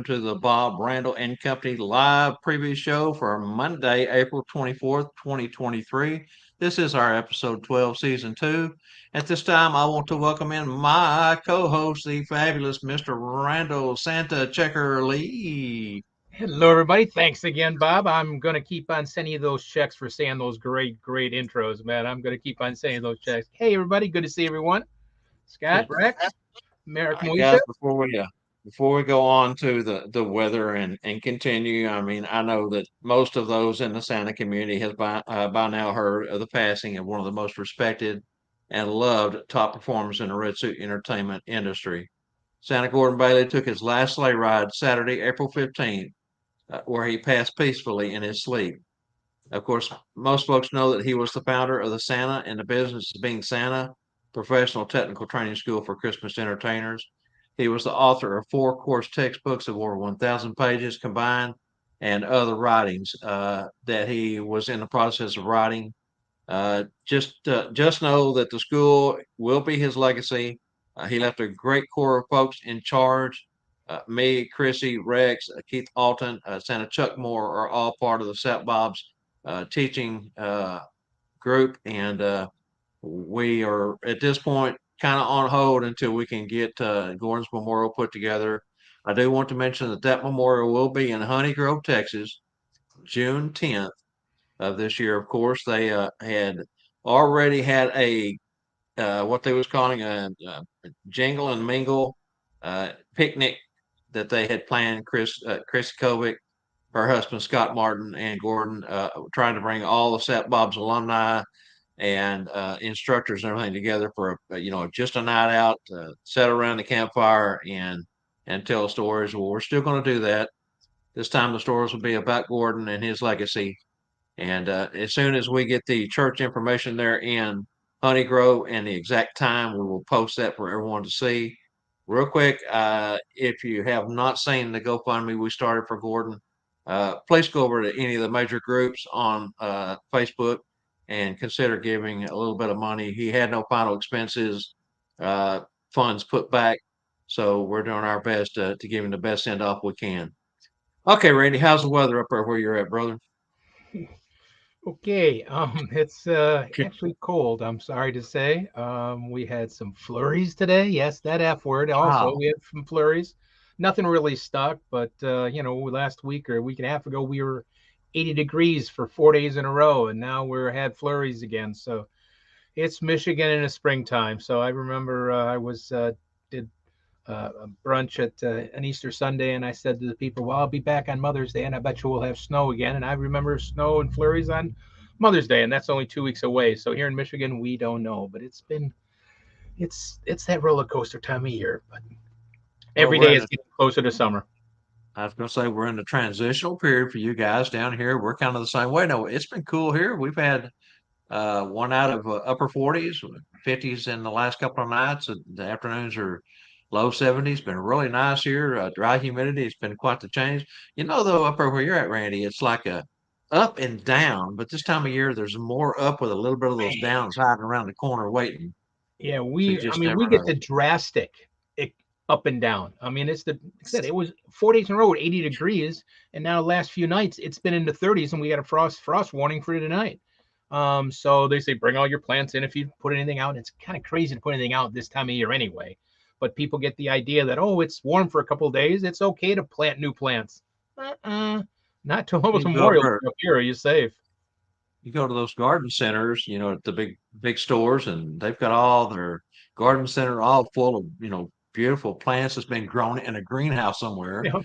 to the Bob Randall and Company live preview show for Monday, April 24th, 2023. This is our episode 12, season 2. At this time, I want to welcome in my co-host, the fabulous Mr. Randall Santa Checker Lee. Hello, everybody. Thanks again, Bob. I'm going to keep on sending you those checks for saying those great intros, man. I'm going to keep on saying those checks. Hey, everybody. Good to see everyone. Scott, Rex, Merrick, All right, Moesha. guys, before we go on to the weather and continue, I mean, I know that most of those in the Santa community has by now heard of the passing of one of the most respected and loved top performers in the red suit entertainment industry. Santa Gordon Bailey took his last sleigh ride Saturday, April 15th, where he passed peacefully in his sleep. Of course, most folks know that he was the founder of the Santa and the Business of Being Santa professional technical training school for Christmas entertainers. He was the author of 4 course textbooks of over 1,000 pages combined and other writings that he was in the process of writing. Just know that the school will be his legacy. He left a great core of folks in charge. Me, Chrissy, Rex, Keith Alton, Santa Chuck Moore are all part of the Sat Bob's teaching group, and we are at this point kind of on hold until we can get Gordon's memorial put together. I do want to mention that memorial will be in Honey Grove, Texas, June 10th of this year. Of course, they had already had a what they was calling a jingle and mingle picnic that they had planned. Chris Kovic, her husband Scott Martin, and Gordon trying to bring all the Sat Bob's alumni and instructors and everything together for just a night out, sit around the campfire and tell stories. Well, we're still going to do that. This time the stories will be about Gordon and his legacy. And as soon as we get the church information there in Honey Grove and the exact time, we will post that for everyone to see. Real quick, if you have not seen the GoFundMe we started for Gordon, please go over to any of the major groups on Facebook and consider giving a little bit of money. He had no final expenses, uh, funds put back, so we're doing our best to give him the best send off we can. Okay, Randy, how's the weather up there where you're at, brother? Okay, it's actually cold. I'm sorry to say. We had some flurries today. Yes, that F word. Also, Wow. we had some flurries. Nothing really stuck, but last week or a week and a half ago, we were 80 degrees for 4 days in a row, and now we're had flurries again. So it's Michigan in the springtime. So I remember I was did a brunch at an Easter Sunday, and I said to the people, "Well, I'll be back on Mother's Day, and I bet you we'll have snow again." And I remember snow and flurries on Mother's Day, and that's only 2 weeks away. So here in Michigan, we don't know, but it's that roller coaster time of year. But Well, every day is getting closer to summer. I was going to say we're in the transitional period for you guys down here. We're kind of the same way. No, it's been cool here. We've had one out of upper 40s, 50s in the last couple of nights. The afternoons are low 70s. Been really nice here. Dry humidity. It's been quite the change. Though, up there where you're at, Randy, it's like a up and down. But this time of year, there's more up with a little bit of those Man, downs hiding around the corner waiting. yeah, So you I just mean, never we get know. the drastic up and down. I mean, it's like I said, it was 4 days in a row at 80 degrees, and now the last few nights it's been in the 30s, and we got a frost warning for tonight. So they say bring all your plants in if you put anything out. It's kind of crazy to put anything out this time of year anyway. But people get the idea that it's warm for a couple of days. It's okay to plant new plants. Not till almost You go Memorial over Day up here. Are you safe? you go to those garden centers, at the big stores, and they've got all their garden center all full of beautiful plants that's been grown in a greenhouse somewhere, Yeah.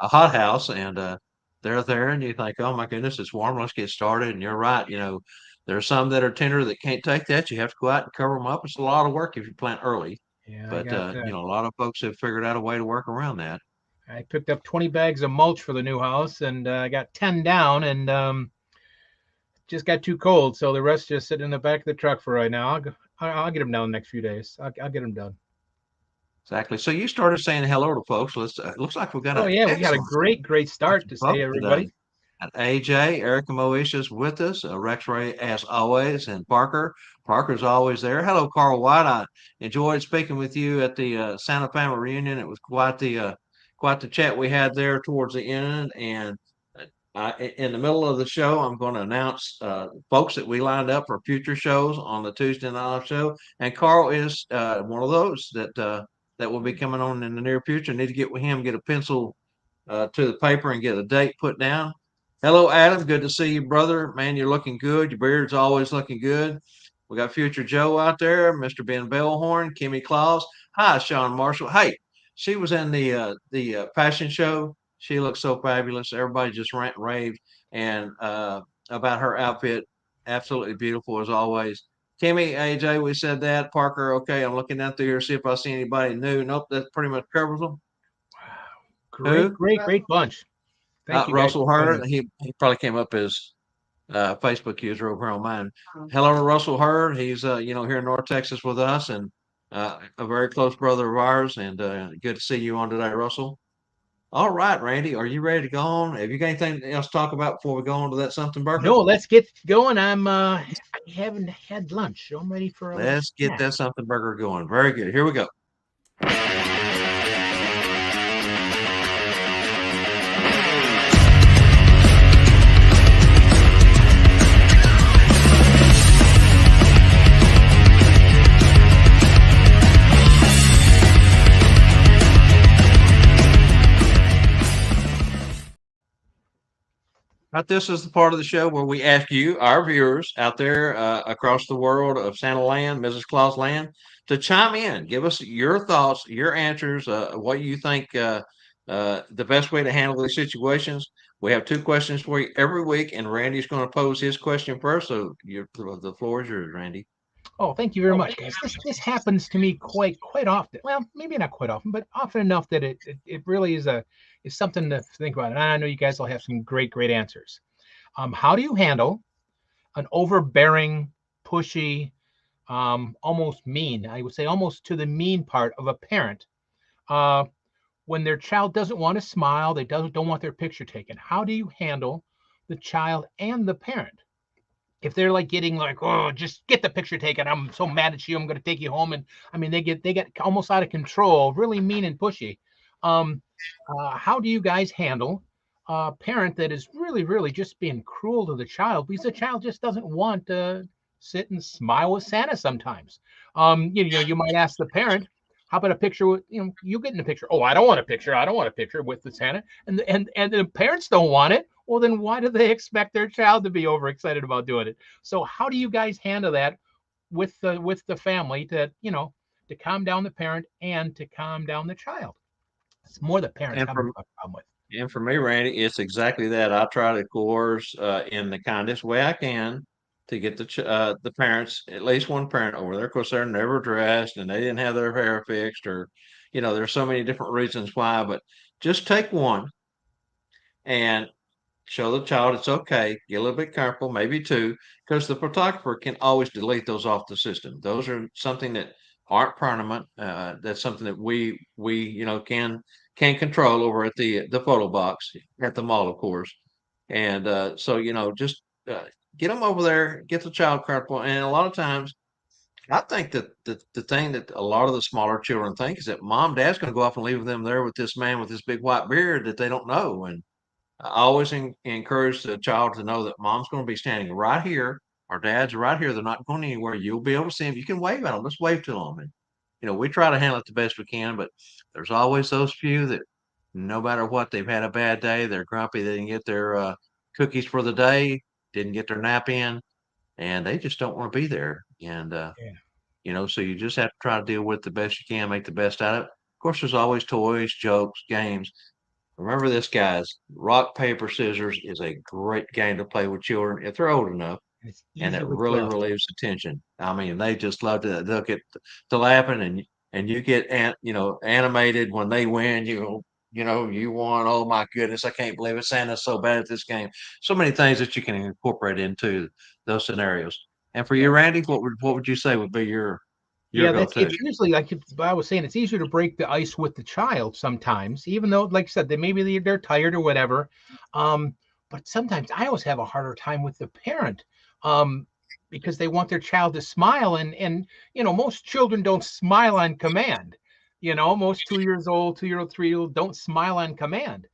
a hothouse, and they're there, and you think, oh my goodness, it's warm. Let's get started. And you're right. There are some that are tender that can't take that. You have to go out and cover them up. It's a lot of work if you plant early, Yeah, I but got that. a lot of folks have figured out a way to work around that. I picked up 20 bags of mulch for the new house, and I got 10 down, and just got too cold, so the rest just sitting in the back of the truck for right now. I'll get them down the next few days. I'll get them done. Exactly. So you started saying hello to folks. Let's. Looks like we've got Oh an yeah, we got a excellent great bunch start of to say folks today. everybody. And AJ, Erica Moesha's with us, Rex Ray as always, and Parker. Parker's always there. Hello, Carl White. I enjoyed speaking with you at the Santa Family reunion. It was quite the quite the chat we had there towards the end. And in the middle of the show, I'm going to announce folks that we lined up for future shows on the Tuesday Night Live show. And Carl is one of those that will be coming on in the near future. Need to get with him, get a pencil to the paper, and get a date put down. Hello, Adam. Good to see you, brother. Man, you're looking good. Your beard's always looking good. We got Future Joe out there, Mr. Ben Bellhorn, Kimmy Claus. Hi, Sean Marshall. Hey, she was in the fashion show. She looks so fabulous. Everybody just rant and raved and about her outfit. Absolutely beautiful as always. Kimmy, AJ, we said that. Parker, okay. I'm looking down through here to see if I see anybody new. Nope, that pretty much covers them. Wow. Great, Who? great, great bunch. Thank you guys Russell for joining Hurd. us. He probably came up as Facebook user over on mine. Hello to Russell Hurd. He's here in North Texas with us and a very close brother of ours. And good to see you on today, Russell. All right, Randy, are you ready to go on? Have you got anything else to talk about before we go on to that something burger? No, let's get going. I haven't had lunch, so I'm ready for a little Let's get snack. that something burger going. Very good. Here we go. Now, this is the part of the show where we ask you, our viewers out there across the world of Santa Land, Mrs. Claus Land, to chime in. Give us your thoughts, your answers, what you think the best way to handle these situations. We have two questions for you every week, and Randy's going to pose his question first. So the floor is yours, Randy. Oh, thank you very much, guys. This happens to me quite often. Well, maybe not quite often, but often enough that it really is something to think about. And I know you guys will have some great answers. How do you handle an overbearing, pushy, almost mean? I would say almost to the mean part of a parent. Uh, when their child doesn't want to smile, they don't want their picture taken. How do you handle the child and the parent? If they're like getting like, oh, just get the picture taken, I'm so mad at you, I'm going to take you home, and I mean they get almost out of control, really mean and pushy. um how do you guys handle a parent that is really just being cruel to the child because the child just doesn't want to sit and smile with Santa sometimes? You might ask the parent, how about a picture with, you getting a picture? Oh, I don't want a picture with the Santa. And the parents don't want it. Well, then why do they expect their child to be overexcited about doing it? So how do you guys handle that with the family to calm down the parent and to calm down the child? It's more the parents And having for a problem with. And for me, Randy, it's exactly that. I try to coerce in the kindest way I can to get the parents, at least one parent over there. Of course, they're never dressed and they didn't have their hair fixed, or there's so many different reasons why. But just take one and show the child it's okay. Get a little bit careful, maybe two, because the photographer can always delete those off the system. Those are something that aren't permanent. That's something that we can control over at the photo box at the mall, of course. And so just get them over there, get the child careful. And a lot of times, I think that the thing that a lot of the smaller children think is that mom, dad's going to go off and leave them there with this man with this big white beard that they don't know. And I always encourage the child to know that mom's going to be standing right here, or dad's right here. They're not going anywhere. You'll be able to see them. You can wave at them. Just wave to them. And, we try to handle it the best we can, but there's always those few that no matter what, they've had a bad day. They're grumpy. They didn't get their cookies for the day, didn't get their nap in, and they just don't want to be there. And, Yeah. so you just have to try to deal with it the best you can, make the best out of it. Of course, there's always toys, jokes, games. Remember this, guys. Rock, paper, scissors is a great game to play with children if they're old enough, And it's and it easily really played. relieves the tension. I mean, they just love to look at to laughing, and you get animated when they win. You won. Oh my goodness, I can't believe it. Santa's so bad at this game. So many things that you can incorporate into those scenarios. And for Yeah. you, Randy, what would you say would be your Yeah, that's go-to? it's usually like I was saying, it's easier to break the ice with the child sometimes, even though, like I said, they're tired or whatever. Um, but sometimes I always have a harder time with the parent, um, because they want their child to smile, and most children don't smile on command. Most 2 years old, 2 year old, 3 year old don't smile on command.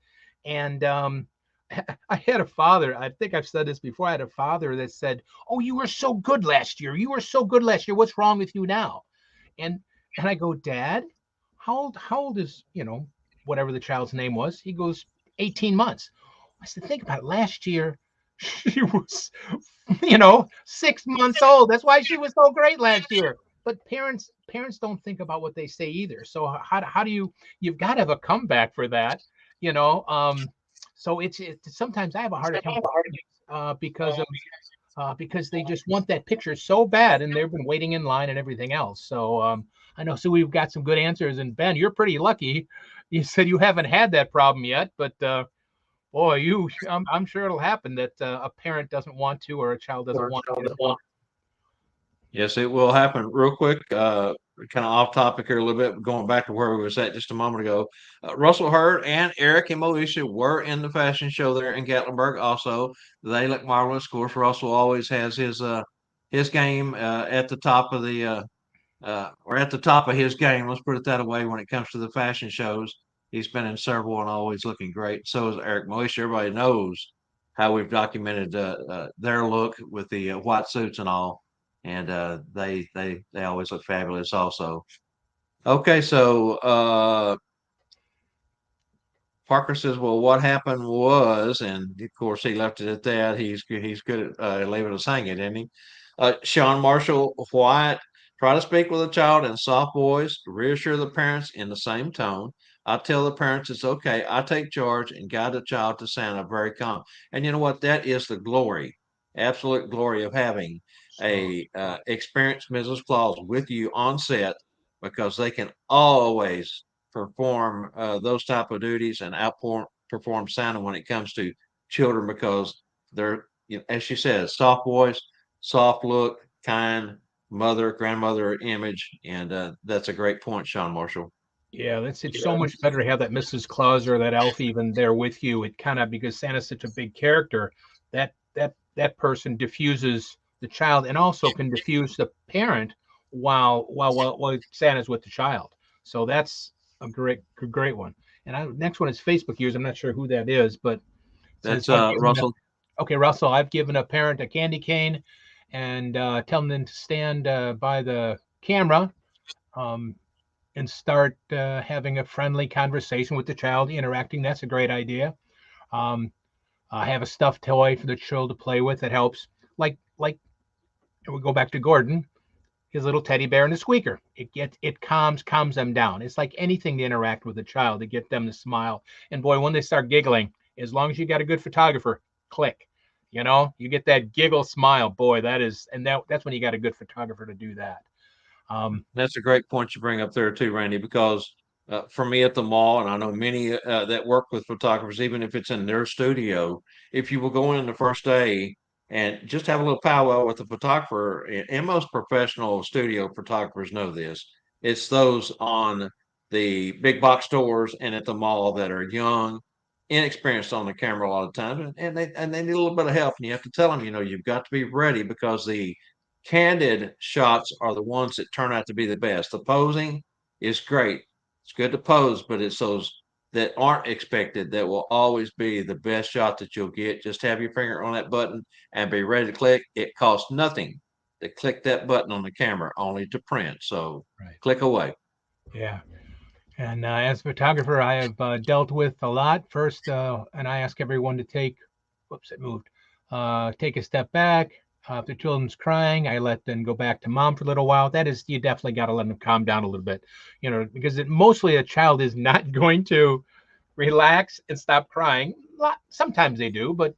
And I had a father, I think I've said this before. I had a father that said, "Oh, you were so good last year. You were so good last year. What's wrong with you now?" And I go, "Dad, how old is, whatever the child's name was?" He goes, 18 months. I said, "Think about it. Last year, she was, 6 months old. That's why she was so great last year." But parents don't think about what they say either. So how do you've got to have a comeback for that, you know? So it's sometimes I have a hard time with parents, because they just want that picture so bad, and they've been waiting in line and everything else. So I know. So we've got some good answers. And Ben, you're pretty lucky. You said you haven't had that problem yet, but boy, I'm sure it'll happen that a parent doesn't want to, or a child doesn't want to. Yes, it will happen real quick. Kind of off topic here a little bit, going back to where we was at just a moment ago. Russell Hurd and Eric and Moesha were in the fashion show there in Gatlinburg. Also, they look marvelous. Of course, Russell always has his game at the top of the or at the top of his game. Let's put it that way. When it comes to the fashion shows, he's been in several and always looking great. So is Eric Moesha. Everybody knows how we've documented their look with the white suits and all, and they always look fabulous. Also, okay, so Parker says, "Well, what happened was," and of course he left it at that. He's good at leaving us hanging, isn't he? Sean Marshall White, try to speak with a child in soft voice, reassure the parents in the same tone. I tell the parents it's okay. I take charge and guide the child to Santa very calm. And you know what? That is the glory, absolute glory of having So a experienced Mrs. Claus with you on set, because they can always perform those type of duties and outperform Santa when it comes to children, because they're, as she says, soft voice, soft look, kind mother, grandmother image, and that's a great point, Sean Marshall. yeah, it's so much better to have that Mrs. Claus or that elf even there with you. It kind of, because Santa's such a big character, that person diffuses the child and also can diffuse the parent while Santa's with the child. So that's a great one. And next one is Facebook use. I'm not sure who that is, but it says, That's Russell. okay, Russell, I've given a parent a candy cane and tell them to stand by the camera, um, and start having a friendly conversation with the child, interacting. That's a great idea. Um, have a stuffed toy for the child to play with that helps. Like we go back to Gordon, his little teddy bear and a squeaker. It calms them down. It's like anything to interact with a child to get them to smile. And boy, when they start giggling, as long as you got a good photographer, click. You get that giggle smile. Boy, that's when you got a good photographer to do that. Um, That's a great point you bring up there too, Randy, because for me at the mall, and I know many that work with photographers, even if it's in their studio, if you will go in the first day and just have a little powwow with the photographer, and most professional studio photographers know this, it's those on the big box stores and at the mall that are young, inexperienced on the camera a lot of times, and they need a little bit of help, and you have to tell them, you've got to be ready, because the candid shots are the ones that turn out to be the best. The posing is great. It's good to pose, but it's those that aren't expected that will always be the best shot that you'll get. Just have your finger on that button and be ready to click. It costs nothing to click that button on the camera, only to print. So right. click away. Yeah. And as a photographer, I have dealt with a lot. First, and I ask everyone to whoops, it moved, take a step back. If the children's crying, I let them go back to mom for a little while. That is, you definitely got to let them calm down a little bit, because mostly a child is not going to relax and stop crying. Sometimes they do, but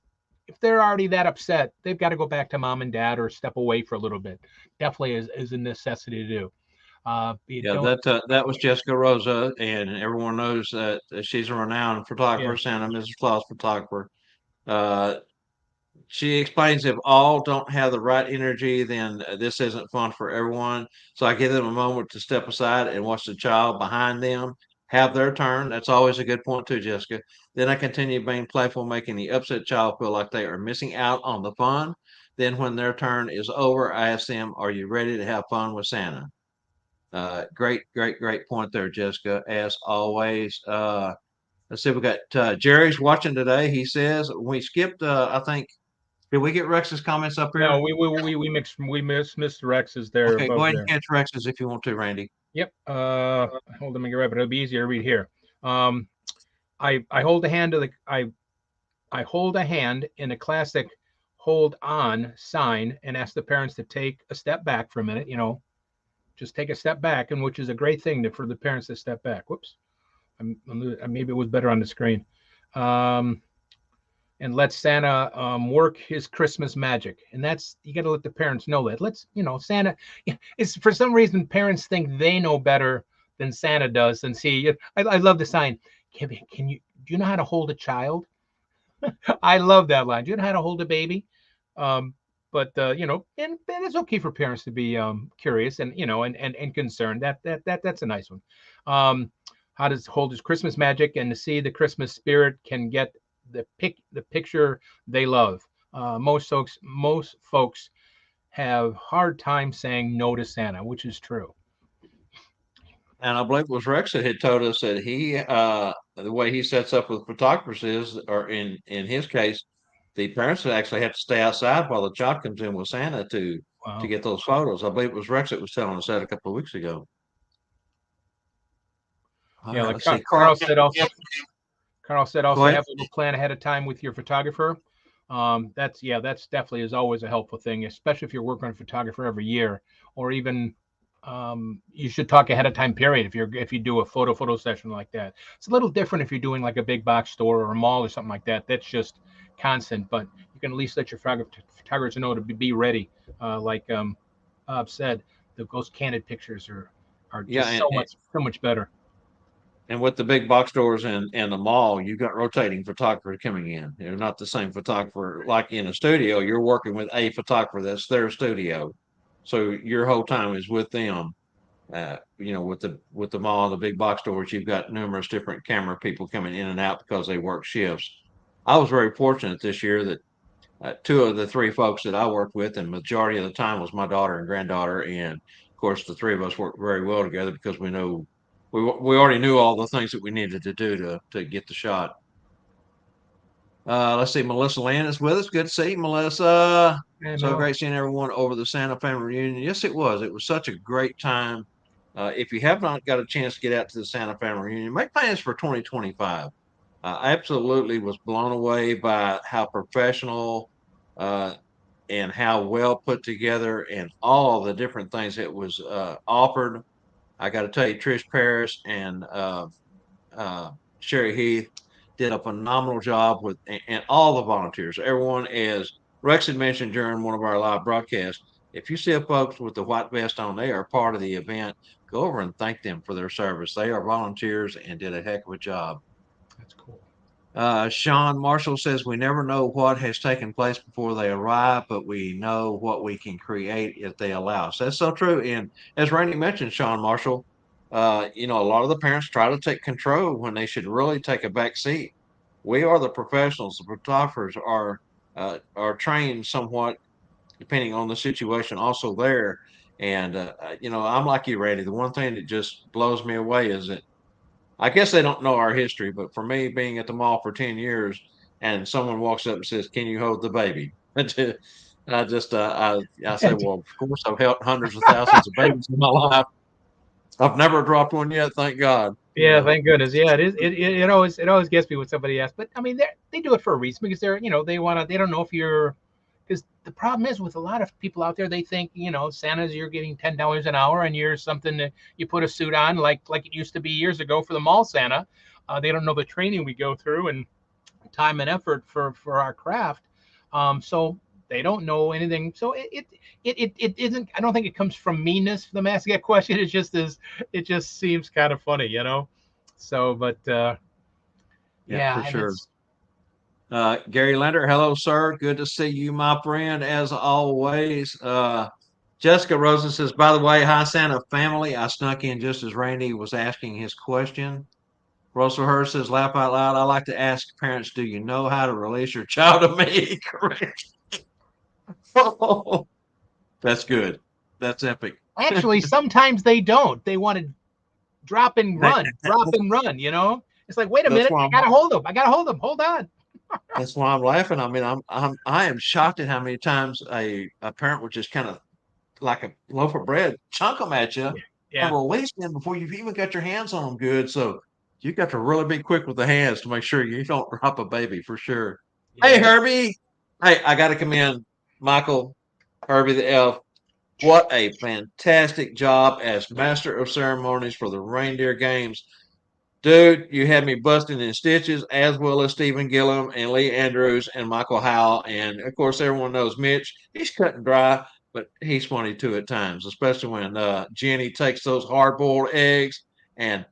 if they're already that upset, they've got to go back to mom and dad or step away for a little bit. Definitely is a necessity to do. You Yeah, don't, that was Jessica Rosa, and everyone knows that she's a renowned yeah, photographer, Santa Mrs. Claus photographer. Uh, she explains if all don't have the right energy, then this isn't fun for everyone. So I give them a moment to step aside and watch the child behind them have their turn. That's always a good point too, Jessica. Then I continue being playful, making the upset child feel like they are missing out on the fun. Then when their turn is over, I ask them, "Are you ready to have fun with Santa?" Great point there, Jessica, as always. Let's see, we got Jerry's watching today. He says we skipped, I think, did we get Rex's comments up No, here? we missed Rex's there Okay, go above ahead and there. catch Rex's if you want to, Randy. Yep. Hold on, let me get right, but it'll be easier to read here. Um, I hold a hand to the I hold a hand in a classic hold on sign and ask the parents to take a step back for a minute. Just take a step back, and which is a great thing for the parents to step back. Whoops, maybe it was better on the screen. Um, and let Santa work his Christmas magic. And that's, you got to let the parents know that. Santa is, for some reason, parents think they know better than Santa does. And see, I love the sign. Do you know how to hold a child? I love that line. Do you know how to hold a baby? Um, and it's okay for parents to be curious and concerned. That's a nice one. Um, how does hold his Christmas magic and to see the Christmas spirit can get the picture they love. Most folks have hard time saying no to Santa, which is true. And I believe it was Rex that had told us that the way he sets up with photographers is, or in his case, the parents would actually have to stay outside while the child comes in with Santa to Wow. get those photos. I believe it was Rex that was telling us that a couple of weeks ago. All Yeah, right, like let's see. Carl said also. Carl said Go also ahead. have a little plan ahead of time with your photographer. That's definitely is always a helpful thing, especially if you're working on a photographer every year, or even you should talk ahead of time. Period. If you do a photo session like that, it's a little different if you're doing like a big box store or a mall or something like that. That's just constant, but you can at least let your photographers know to be ready. Like Bob said, those candid pictures are Yeah, just so much better. and with the big box stores and the mall, you've got rotating photographers coming in. They're not the same photographer like in a studio. You're working with a photographer that's their studio, so your whole time is with them. With the mall, the big box stores, you've got numerous different camera people coming in and out because they work shifts. I was very fortunate this year that two of the three folks that I worked with, and majority of the time was my daughter and granddaughter, and of course the three of us worked very well together because we already knew all the things that we needed to do to get the shot. Let's see, Melissa Land is with us. Good to see you, Melissa. Hey, So Mel. great seeing everyone over the Santa family reunion. Yes, it was. It was such a great time. If you have not got a chance to get out to the Santa family reunion, make plans for 2025. I absolutely was blown away by how professional uh, and how well put together and all the different things that was offered. I got to tell you, Trish Paris and uh, Sherry Heath did a phenomenal job and all the volunteers. Everyone, as Rex had mentioned during one of our live broadcasts, if you see folks with the white vest on, they are part of the event. Go over and thank them for their service. They are volunteers and did a heck of a job. That's cool. Sean Marshall says we never know what has taken place before they arrive, but we know what we can create if they allow us. That's so true. And as Randy mentioned, Sean Marshall, a lot of the parents try to take control when they should really take a back seat. We are the professionals. The photographers are trained somewhat depending on the situation. Also there, and I'm like you, Randy. The one thing that just blows me away is that I guess they don't know our history, but for me, being at the mall for 10 years and someone walks up and says, "Can you hold the baby?" I say, "Well, of course, I've held hundreds of thousands of babies in my life. I've never dropped one yet, thank God." Yeah, thank goodness. Yeah, it is. It always gets me when somebody asks, but I mean, they do it for a reason because they don't know if you're, because the problem is with a lot of people out there, they think Santa's, you're getting $10 an hour and you're something that you put a suit on like it used to be years ago for the mall Santa. They don't know the training we go through and time and effort for our craft. So they don't know anything. So it isn't. I don't think it comes from meanness for them asking that question. It just seems kind of funny. So, but Yeah, yeah, for and sure. it's Gary Lander, hello, sir. Good to see you, my friend, as always. Jessica Rosen says, by the way, hi, Santa family. I snuck in just as Randy was asking his question. Russell Hurst says, laugh out loud. I like to ask parents, do you know how to release your child to me? Correct. That's good. That's epic. Actually, sometimes they don't. They want to That- drop and run. It's like, wait a that's minute, why I gotta hold them. I gotta hold them. Hold on. that's why I'm laughing. I mean, I am shocked at how many times a parent would just kind of like a loaf of bread, chunk them at you and Yeah, release them before you've even got your hands on them good. So you got to really be quick with the hands to make sure you don't drop a baby for sure. Hey, yeah. Herbie. Hey, I got to commend Michael, Herbie the elf. What a fantastic job as master of ceremonies for the reindeer games. Dude, you had me busting in stitches, as well as Stephen Gillum and Lee Andrews and Michael Howell. And of course, everyone knows Mitch. He's cut and dry, but he's funny too at times, especially when Jenny takes those hard boiled eggs. And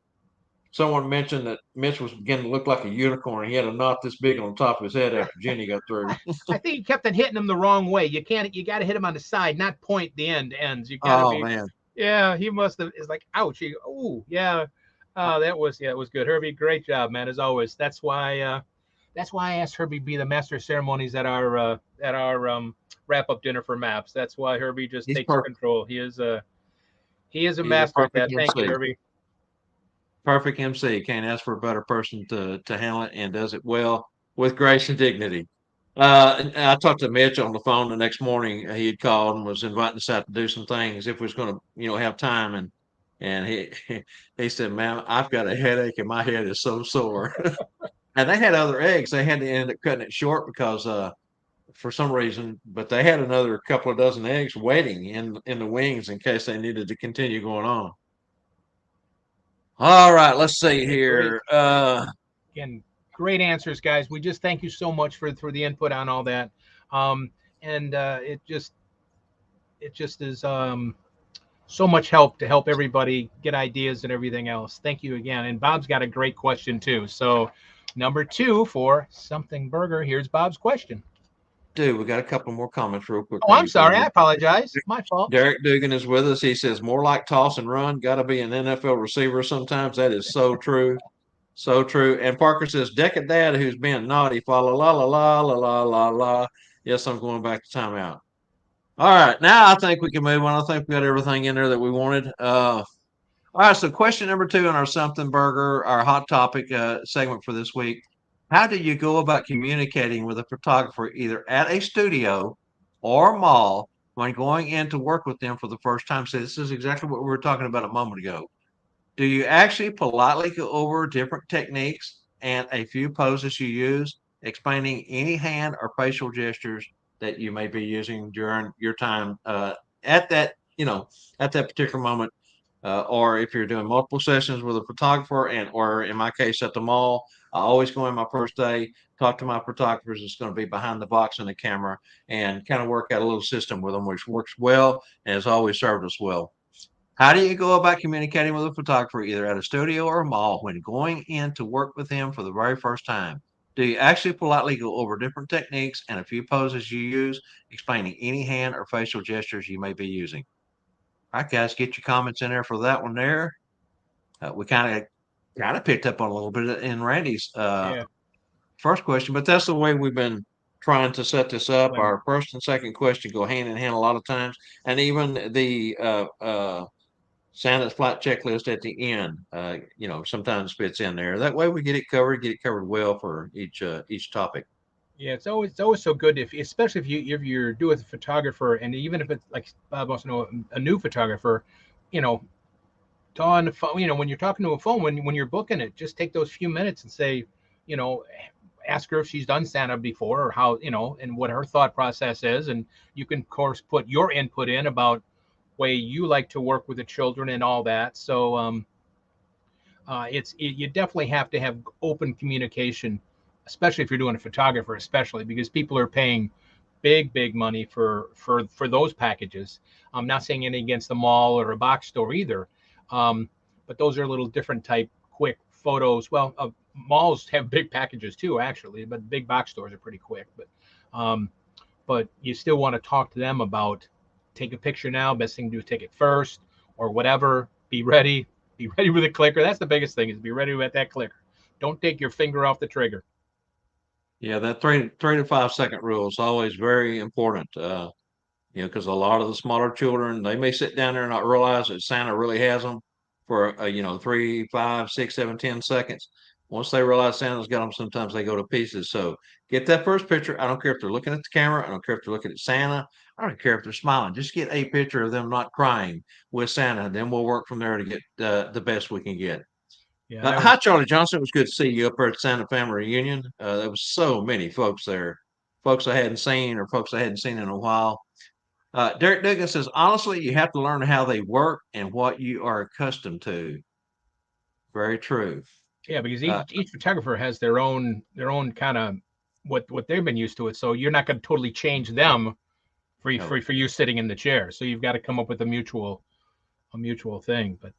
someone mentioned that Mitch was beginning to look like a unicorn. He had a knot this big on top of his head after Jenny got through. I think he kept on hitting them the wrong way. You can't. You got to hit them on the side, not point the ends. You got to Oh, be. man. Yeah, he must have. It's like, ouch. Oh, yeah. That was, yeah, it was good. Herbie, great job, man, as always. That's why I asked Herbie to be the master of ceremonies at our wrap up dinner for Maps. That's why Herbie just He's takes perfect. control. He is a He's a master at perfect that. Thank you, MC. Herbie. Perfect MC. Can't ask for a better person to handle it and does it well with grace and dignity. And I talked to Mitch on the phone the next morning. He had called and was inviting us out to do some things if we was going to, have time. And he said, "Man, I've got a headache and my head is so sore." And they had other eggs. They had to end up cutting it short because for some reason, but they had another couple of dozen eggs waiting in the wings in case they needed to continue going on. All right, let's see Yeah, great. here. Again, great answers, guys. We just thank you so much for the input on all that. Um, and it just is so much help to help everybody get ideas and everything else. Thank you again. And Bob's got a great question too. So, number two for something burger. Here's Bob's question. Dude, we got a couple more comments real Oh, quickly I'm before sorry. we I apologize. My fault. Derek Dugan is with us. He says more like toss and run. Got to be an NFL receiver sometimes. That is so true. So true. And Parker says, Deck a dad who's being naughty. Fa la la la la la la la la. Yes, I'm going back to timeout. All right. Now I think we can move on. I think we got everything in there that we wanted. All right. So, question number two on our something burger, our hot topic segment for this week. How do you go about communicating with a photographer either at a studio or mall when going in to work with them for the first time? So, this is exactly what we were talking about a moment ago. Do you actually politely go over different techniques and a few poses you use, explaining any hand or facial gestures that you may be using during your time at that, at that particular moment? Or if you're doing multiple sessions with a photographer, and or in my case at the mall, I always go in my first day, talk to my photographers that's going to be behind the box and the camera, and kind of work out a little system with them, which works well and has always served us well. How do you go about communicating with a photographer, either at a studio or a mall, when going in to work with him for the very first time? Do you actually politely go over different techniques and a few poses you use, explaining any hand or facial gestures you may be using? All right, guys, get your comments in there for that one there. We kind of picked up on a little bit in Randy's Yeah. first question, but that's the way we've been trying to set this up. Well, Our first and second question go hand in hand a lot of times, and even the Santa's flight checklist at the end, sometimes fits in there. That way, we get it covered well for each topic. yeah, it's always so good if, especially if you're doing a photographer, and even if it's like Bob wants to know, a new photographer, you know, on the phone, when you're talking to a phone, when you're booking it, just take those few minutes and say, you know, ask her if she's done Santa before, or how, and what her thought process is, and you can of course put your input in about way you like to work with the children and all that. So you definitely have to have open communication, especially if you're doing a photographer, especially because people are paying big money for those packages. I'm not saying anything against the mall or a box store either, um, but those are a little different type quick photos. Well, malls have big packages too, actually, but big box stores are pretty quick. Um, but you still want to talk to them about, take a picture now. Best thing to do is take it first, or whatever. Be ready. Be ready with a clicker. That's the biggest thing, is be ready with that clicker. Don't take your finger off the trigger. Yeah, that 3 to 5 second rule is always very important. Because a lot of the smaller children, they may sit down there and not realize that Santa really has them for, 3, 5, 6, 7, 10 seconds. Once they realize Santa's got them, sometimes they go to pieces. So get that first picture. I don't care if they're looking at the camera. I don't care if they're looking at Santa. I don't care if they're smiling. Just get a picture of them not crying with Santa. Then we'll work from there to get the best we can get. Yeah, I Hi, was. Charlie Johnson. It was good to see you up there at Santa Family Reunion. There was so many folks there, folks I hadn't seen or folks I hadn't seen in a while. Derek Dugan says, honestly, you have to learn how they work and what you are accustomed to. Very true. Yeah, because Uh, each photographer has their own kind of what they've been used to it. So you're not going to totally change them no. for you sitting in the chair. So you've got to come up with a mutual thing. But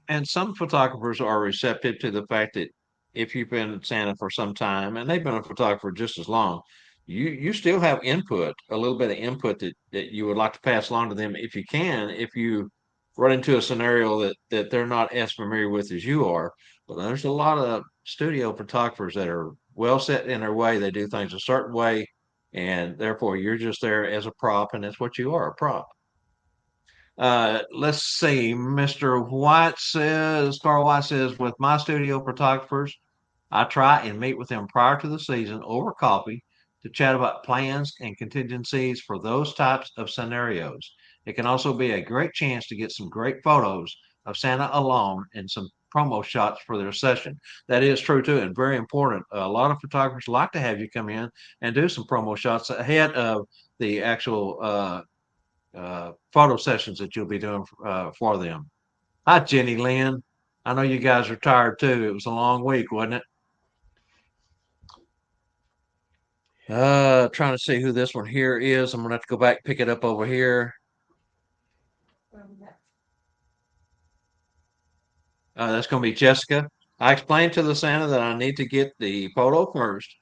And some photographers are receptive to the fact that if you've been at Santa for some time and they've been a photographer just as long, you still have input, a little bit of input that you would like to pass along to them if you can, if you run into a scenario that they're not as familiar with as you are. But there's a lot of studio photographers that are well set in their way. They do things a certain way, and therefore you're just there as a prop, and that's what you are, a prop. Let's see. Mr. White says, Carl White says, with my studio photographers, I try and meet with them prior to the season over coffee to chat about plans and contingencies for those types of scenarios. It can also be a great chance to get some great photos of Santa alone and some promo shots for their session. That is true too, and very important. A lot of photographers like to have you come in and do some promo shots ahead of the actual photo sessions that you'll be doing for them. Hi, Jenny Lynn. I know you guys are tired too. It was a long week, wasn't it? Trying to see who this one here is. I'm gonna have to go back pick it up over here. That's gonna be Jessica. I explained to the Santa that I need to get the photo first,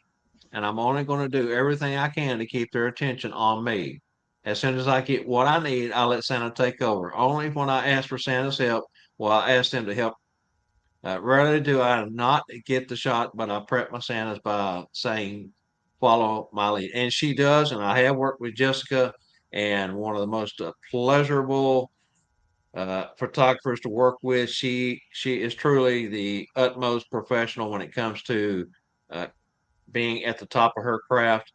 and I'm only gonna do everything I can to keep their attention on me. As soon as I get what I need, I'll let Santa take over. Only when I ask for Santa's help will I ask them to help. Rarely do I not get the shot, but I prep my Santas by saying, follow my lead. And she does. And I have worked with Jessica, and one of the most pleasurable photographers to work with. She is truly the utmost professional when it comes to uh, being at the top of her craft.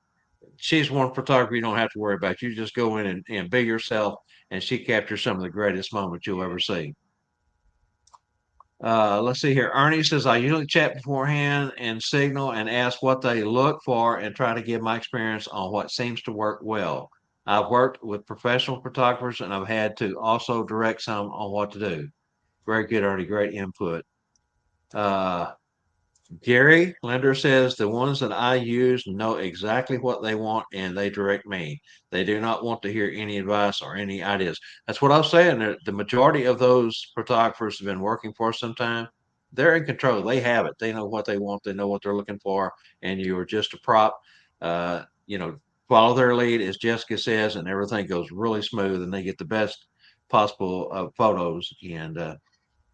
She's one photographer you don't have to worry about. You just go in and be yourself, and she captures some of the greatest moments you'll ever see. Let's see here. Ernie says, I usually chat beforehand and signal and ask what they look for and try to give my experience on what seems to work well. I've worked with professional photographers and I've had to also direct some on what to do. Very good, Ernie. Great input. Uh, Gary Linder says the ones that I use know exactly what they want and they direct me. They do not want to hear any advice or any ideas. That's what I was saying. The majority of those photographers have been working for some time. They're in control. They have it. They know what they want. They know what they're looking for. And you are just a prop. Uh, you know, follow their lead, as Jessica says, and everything goes really smooth and they get the best possible photos. And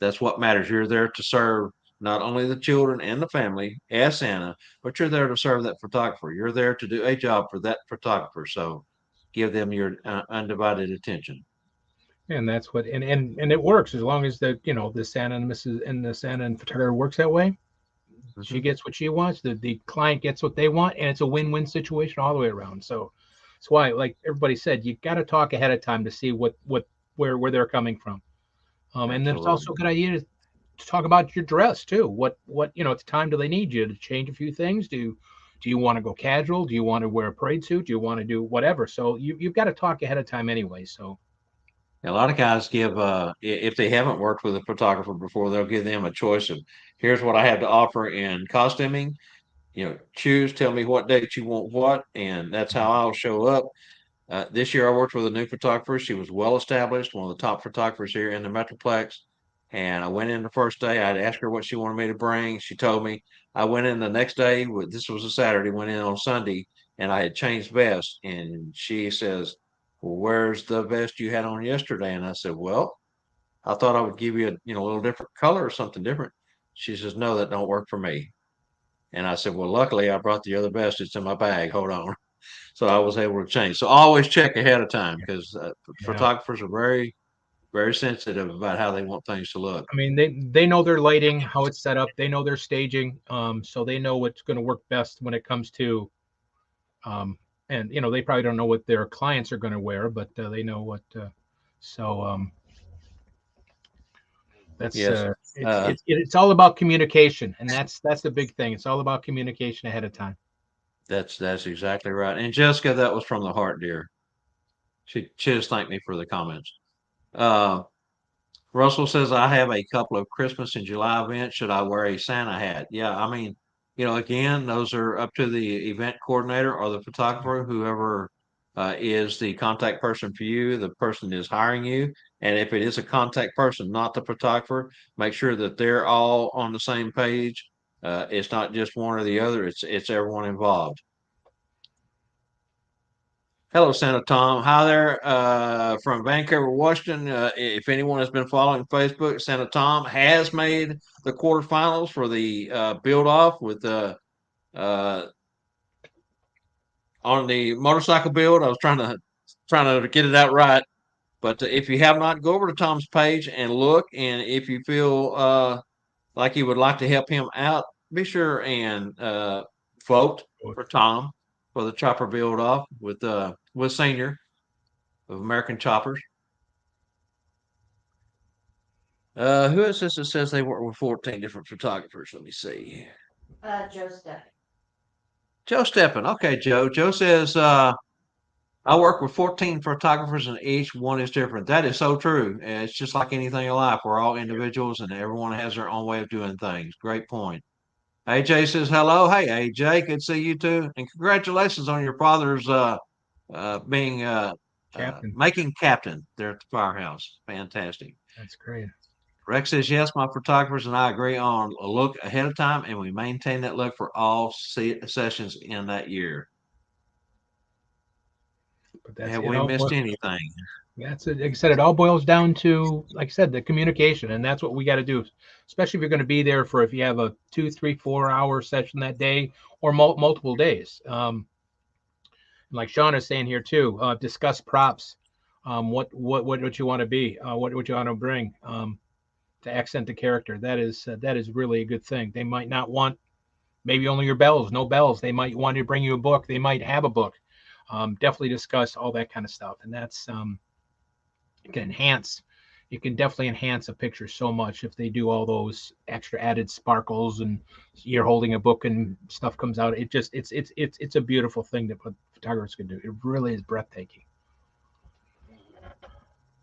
that's what matters. You're there to serve not only the children and the family as Santa, but you're there to serve that photographer. You're there to do a job for that photographer. So give them your undivided attention. and that's what and it works as long as the Santa and the Santa and photographer works that way. She Mhm. gets what she wants. The client gets what they want, and it's a win-win situation all the way around. So that's why, like everybody said, you got to talk ahead of time to see where they're coming from. And then it's also Absolutely. a good idea to talk about your dress too. What it's time do they need you to change a few things? Do you want to go casual? Do you want to wear a parade suit? Do you want to do whatever? So you've got to talk ahead of time anyway. So A lot of guys give, if they haven't worked with a photographer before, they'll give them a choice of here's what I have to offer in costuming. Choose, tell me what date you want what, and that's how I'll show up. This year, I worked with a new photographer. She was well established, one of the top photographers here in the Metroplex. And I went in the first day. I'd asked her what she wanted me to bring. She told me. I went in the next day. This was a Saturday. Went in on Sunday, and I had changed vests. And she says, "Well, where's the vest you had on yesterday?" And I said, "Well, I thought I would give you a little different color or something different." She says, "No, that don't work for me." And I said, "Well, luckily I brought the other vest. It's in my bag. Hold on." So I was able to change. So always check ahead of time because Yeah. photographers are very, very sensitive about how they want things to look. I mean, they know their lighting, how it's set up. They know their staging, so they know what's going to work best when it comes to, um, and they probably don't know what their clients are going to wear, but they know what. So that's Yes. it's it's all about communication, and that's the big thing. It's all about communication ahead of time. That's exactly right. And Jessica, that was from the heart, dear. She just thanked me for the comments. Uh, Russell says, I have a couple of Christmas and July events. Should I wear a Santa hat? Yeah, I mean, again, those are up to the event coordinator or the photographer, whoever is the contact person for you. The person is hiring you. And if it is a contact person, not the photographer, make sure that they're all on the same page. It's not just one or the other, it's everyone involved. Hello, Santa Tom. Hi there from Vancouver, Washington. If anyone has been following Facebook, Santa Tom has made the quarterfinals for the build off with uh, on the motorcycle build. I was trying to get it out right, but if you have not, go over to Tom's page and look. And if you feel like you would like to help him out, be sure and vote for Tom for the chopper build off with Senior of American Choppers. Who is this that says they work with 14 different photographers? Let me see. Joe Stepp. Joe Steppen. Okay, Joe. Joe says, I work with 14 photographers and each one is different. That is so true. It's just like anything in life. We're all individuals and everyone has their own way of doing things. Great point. AJ says, hello. Hey, AJ. Good to see you too. And congratulations on your father's being Captain. making captain there at the firehouse. Fantastic. That's great. Rex says, yes, my photographers and I agree on a look ahead of time, and we maintain that look for all sessions in that year. But that's Have we missed anything? That's it. Like I said, it all boils down to, like I said, the communication, and that's what we got to do. Especially if you're going to be there for if you have a 2, 3, 4 hour session that day or multiple days. Like Sean is saying here too, discuss props. What you want to be, what you want to bring to accent the character. That is really a good thing. They might not want maybe only your bells, no bells. They might want to bring you a book. They might have a book. Definitely discuss all that kind of stuff, and that's it can definitely enhance a picture so much if they do all those extra added sparkles and you're holding a book and stuff comes out. It's a beautiful thing that photographers can do. It really is breathtaking.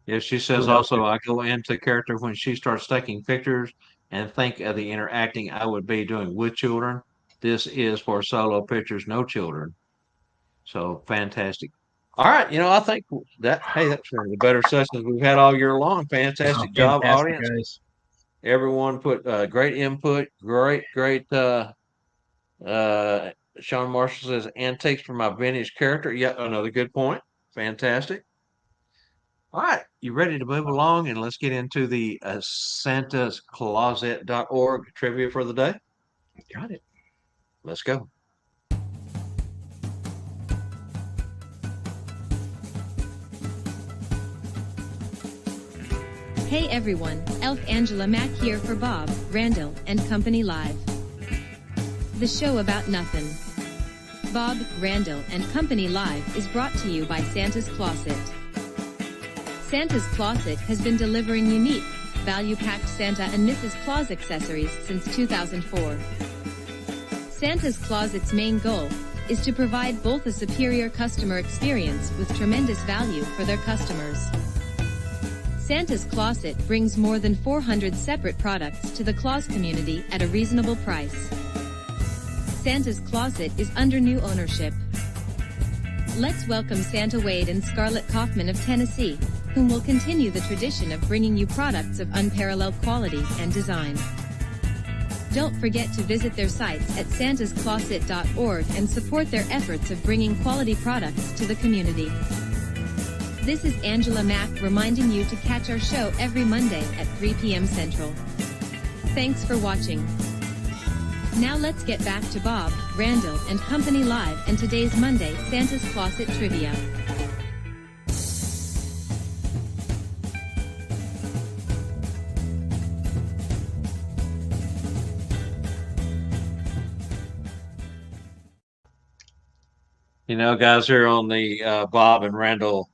Yeah, she says also, I go into character when she starts taking pictures and think of the interacting I would be doing with children. This is for solo pictures, no children. So fantastic. All right, I think that's one of the better sessions we've had all year long. Fantastic job, Fantastic, audience. guys. Everyone put great input. Great. Sean Marshall says antiques for my vintage character. Yet another good point. Fantastic. All right, you ready to move along and let's get into the santascloset.org trivia for the day? Got it. Let's go. Hey everyone, Elf Angela Mack here for Bob, Randyl, and Company Live. The show about nothing. Bob, Randyl, and Company Live is brought to you by Santa's Closet. Santa's Closet has been delivering unique, value-packed Santa and Mrs. Claus accessories since 2004. Santa's Closet's main goal is to provide both a superior customer experience with tremendous value for their customers. Santa's Closet brings more than 400 separate products to the Claus community at a reasonable price. Santa's Closet is under new ownership. Let's welcome Santa Wade and Scarlett Kaufman of Tennessee, whom will continue the tradition of bringing you products of unparalleled quality and design. Don't forget to visit their sites at santascloset.org and support their efforts of bringing quality products to the community. This is Angela Mack reminding you to catch our show every Monday at 3 p.m. Central. Thanks for watching. Now let's get back to Bob, Randyl, and Company Live and today's Monday Santa's Closet Trivia. You know, guys, here on the Bob and Randall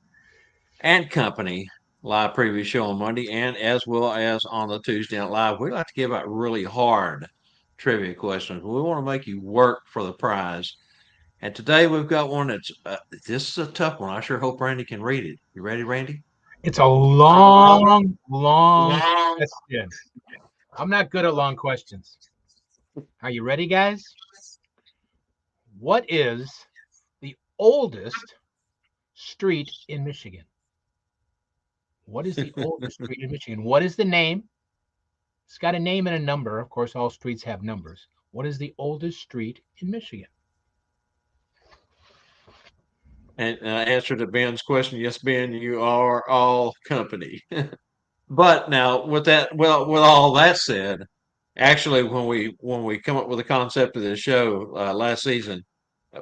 and Company live preview show on Monday, and as well as on the Tuesday Night Live, we like to give out really hard trivia questions. We want to make you work for the prize. And today we've got one that's this is a tough one. I sure hope Randy can read it. You ready, Randy? It's a long question. I'm not good at long questions. Are you ready, guys? What is the oldest street in Michigan? What is the oldest street in Michigan? What is the name? It's got a name and a number. Of course, all streets have numbers. What is the oldest street in Michigan? And answer to Ben's question, yes, Ben, you are all company. But now with that, well, with all that said, actually, when we come up with the concept of this show last season,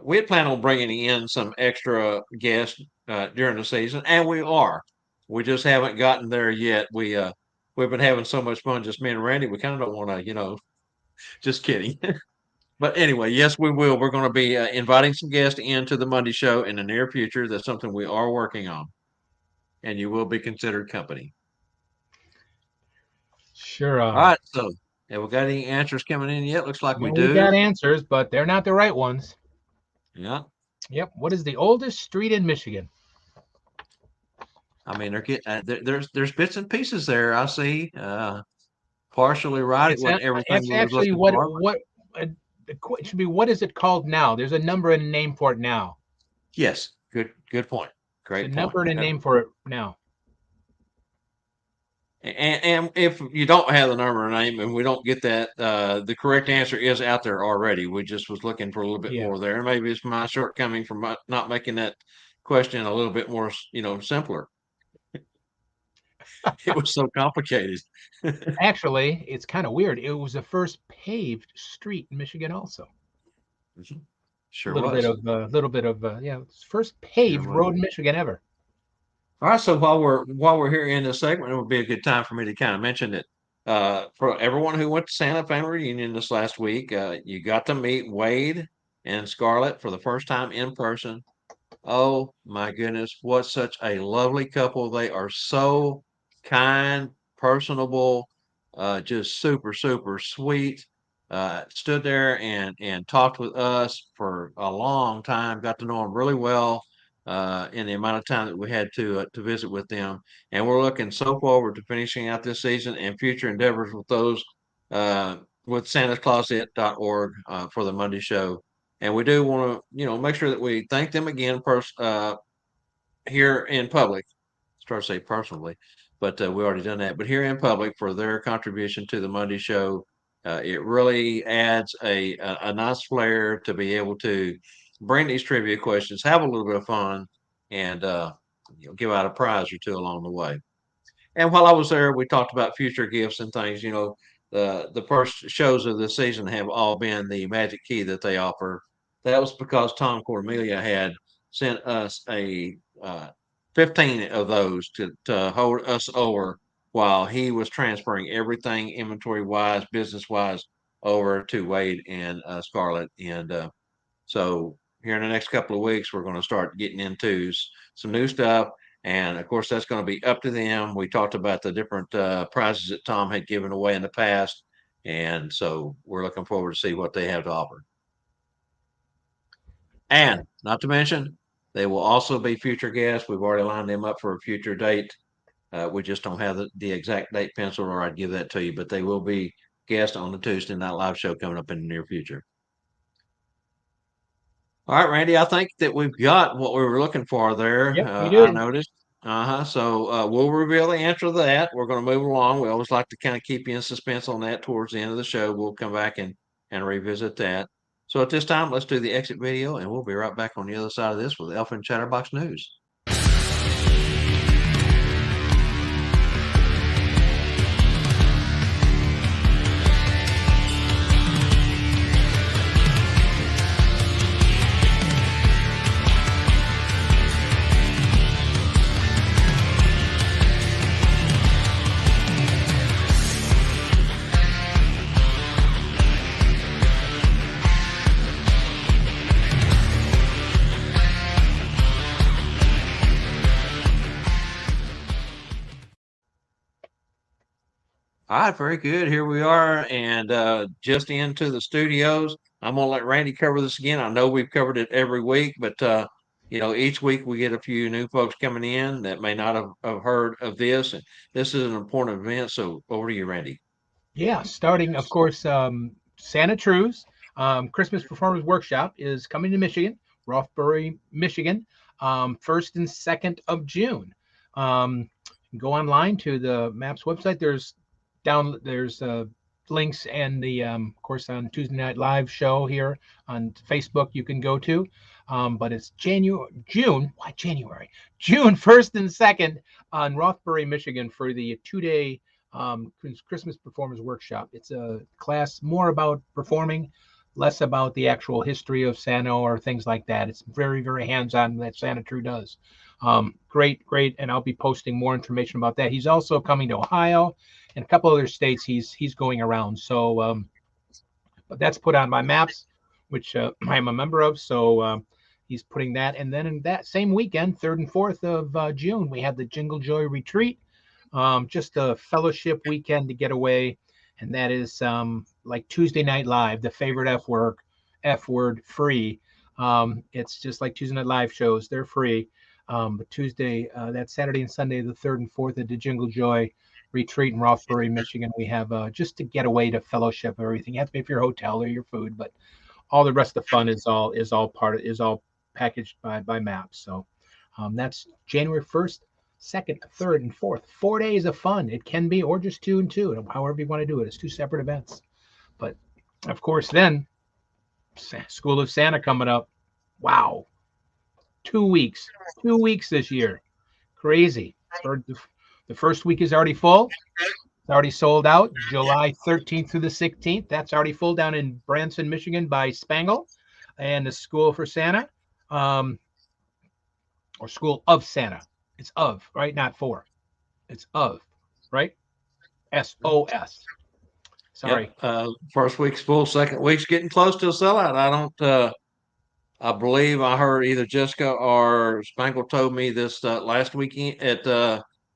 we had planned on bringing in some extra guests during the season, and we are. We just haven't gotten there yet. We've been having so much fun, just me and Randy. We kind of don't want to, just kidding. But anyway, yes, we will. We're going to be inviting some guests into the Monday show in the near future. That's something we are working on, and you will be considered company. Sure. All right. So, have we got any answers coming in yet? Looks like we do. We got answers, but they're not the right ones. Yeah. Yep. What is the oldest street in Michigan? I mean, there's bits and pieces there. I see. Partially right. It wasn't everything. It's actually it should be. What is it called now? There's a number and a name for it now. Yes. Good point. Great point. A number and a name for it now. And if you don't have the number and name, and we don't get that, the correct answer is out there already. We just was looking for a little bit more there. Maybe it's my shortcoming from not making that question a little bit more, simpler. It was so complicated. Actually, it's kind of weird. It was the first paved street in Michigan, also. Mm-hmm. Sure, a little bit of first paved road in Michigan ever. All right, so while we're here in this segment, it would be a good time for me to kind of mention that for everyone who went to Santa Family Reunion this last week, you got to meet Wade and Scarlett for the first time in person. Oh my goodness, what such a lovely couple! They are so kind, personable, just super, super sweet. Stood there and talked with us for a long time. Got to know them really well in the amount of time that we had to visit with them. And we're looking so forward to finishing out this season and future endeavors with those with santascloset.org for the Monday show. And we do want to, make sure that we thank them again here in public. Start to say personally, but we already done that. But here in public for their contribution to the Monday show, it really adds a nice flair to be able to bring these trivia questions, have a little bit of fun, and give out a prize or two along the way. And while I was there, we talked about future gifts and things. The first shows of the season have all been the Magic Key that they offer. That was because Tom Cormelia had sent us a 15 of those to hold us over while he was transferring everything inventory-wise, business-wise, over to Wade and Scarlett. And so here in the next couple of weeks, we're going to start getting into some new stuff. And, of course, that's going to be up to them. We talked about the different prizes that Tom had given away in the past. And so we're looking forward to see what they have to offer. And not to mention, they will also be future guests. We've already lined them up for a future date. We just don't have the exact date penciled, or I'd give that to you. But they will be guests on the Tuesday Night Live show coming up in the near future. All right, Randy, I think that we've got what we were looking for there. Yep, we do. I noticed. So we'll reveal the answer to that. We're going to move along. We always like to kind of keep you in suspense on that towards the end of the show. We'll come back and revisit that. So at this time, let's do the exit video, and we'll be right back on the other side of this with Elfin Chatterbox News. All right, very good. Here we are, and just into the studios. I'm gonna let Randy cover this again. I know we've covered it every week, but each week we get a few new folks coming in that may not have heard of this. And this is an important event. So over to you, Randy. Yeah, starting, of course, Santa Cruz Christmas Performers Workshop is coming to Michigan, Rothbury, Michigan, 1st and 2nd of June. Um, go online to the MAPS website. There's links and of course, on Tuesday Night Live show here on Facebook you can go to. But it's June, why January? June 1st and 2nd on Rothbury, Michigan for the 2-day Christmas Performers Workshop. It's a class more about performing, less about the actual history of Santa or things like that. It's very, very hands-on that Santa True does. Great, great, and I'll be posting more information about that. He's also coming to Ohio and a couple other states. He's going around. So, but that's put on by Maps, which I'm a member of. So he's putting that, and then in that same weekend, 3rd and 4th of June, we have the Jingle Joy Retreat. Just a fellowship weekend to get away, and that is like Tuesday Night Live, the favorite F word free. It's just like Tuesday Night Live shows; they're free. But Tuesday, that Saturday and Sunday, the 3rd and 4th at the Jingle Joy Retreat in Rothbury, Michigan, we have just to get away to fellowship everything. You have to pay for your hotel or your food, but all the rest of the fun is all packaged by Maps. So that's January 1st. 2nd, 3rd, and 4th. 4 days of fun. It can be, or just 2 and 2, however you want to do it. It's 2 separate events. But of course, then School of Santa coming up. Wow, 2 weeks, 2 weeks this year. Crazy. The first week is already full. It's already sold out. July 13th through the 16th. That's already full down in Branson, Michigan by Spangle and the School for Santa, or School of Santa. It's of, right? Not for. It's of, right? SOS. Sorry. Yep. First week's full. Second week's getting close to a sellout. I don't. I believe I heard either Jessica or Spangle told me this last weekend at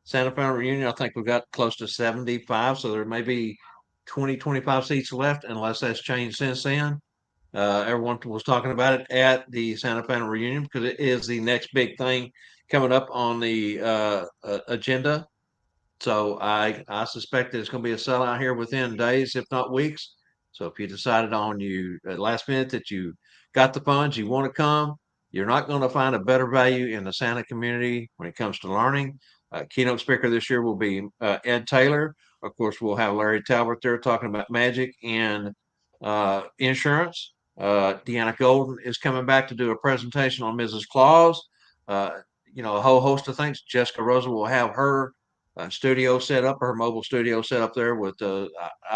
Santa Fe reunion. I think we've got close to 75, so there may be 20, 25 seats left, unless that's changed since then. Everyone was talking about it at the Santa Fe reunion because it is the next big thing coming up on the agenda. So I suspect that it's going to be a sellout here within days, if not weeks. So if you decided on you at last minute that you got the funds, you want to come, you're not going to find a better value in the Santa community when it comes to learning. Keynote speaker this year will be Ed Taylor. Of course, we'll have Larry Talbot there talking about magic and insurance. Deanna Golden is coming back to do a presentation on Mrs. Claus. A whole host of things. Jessica Rosa will have her studio set up, her mobile studio set up there with, I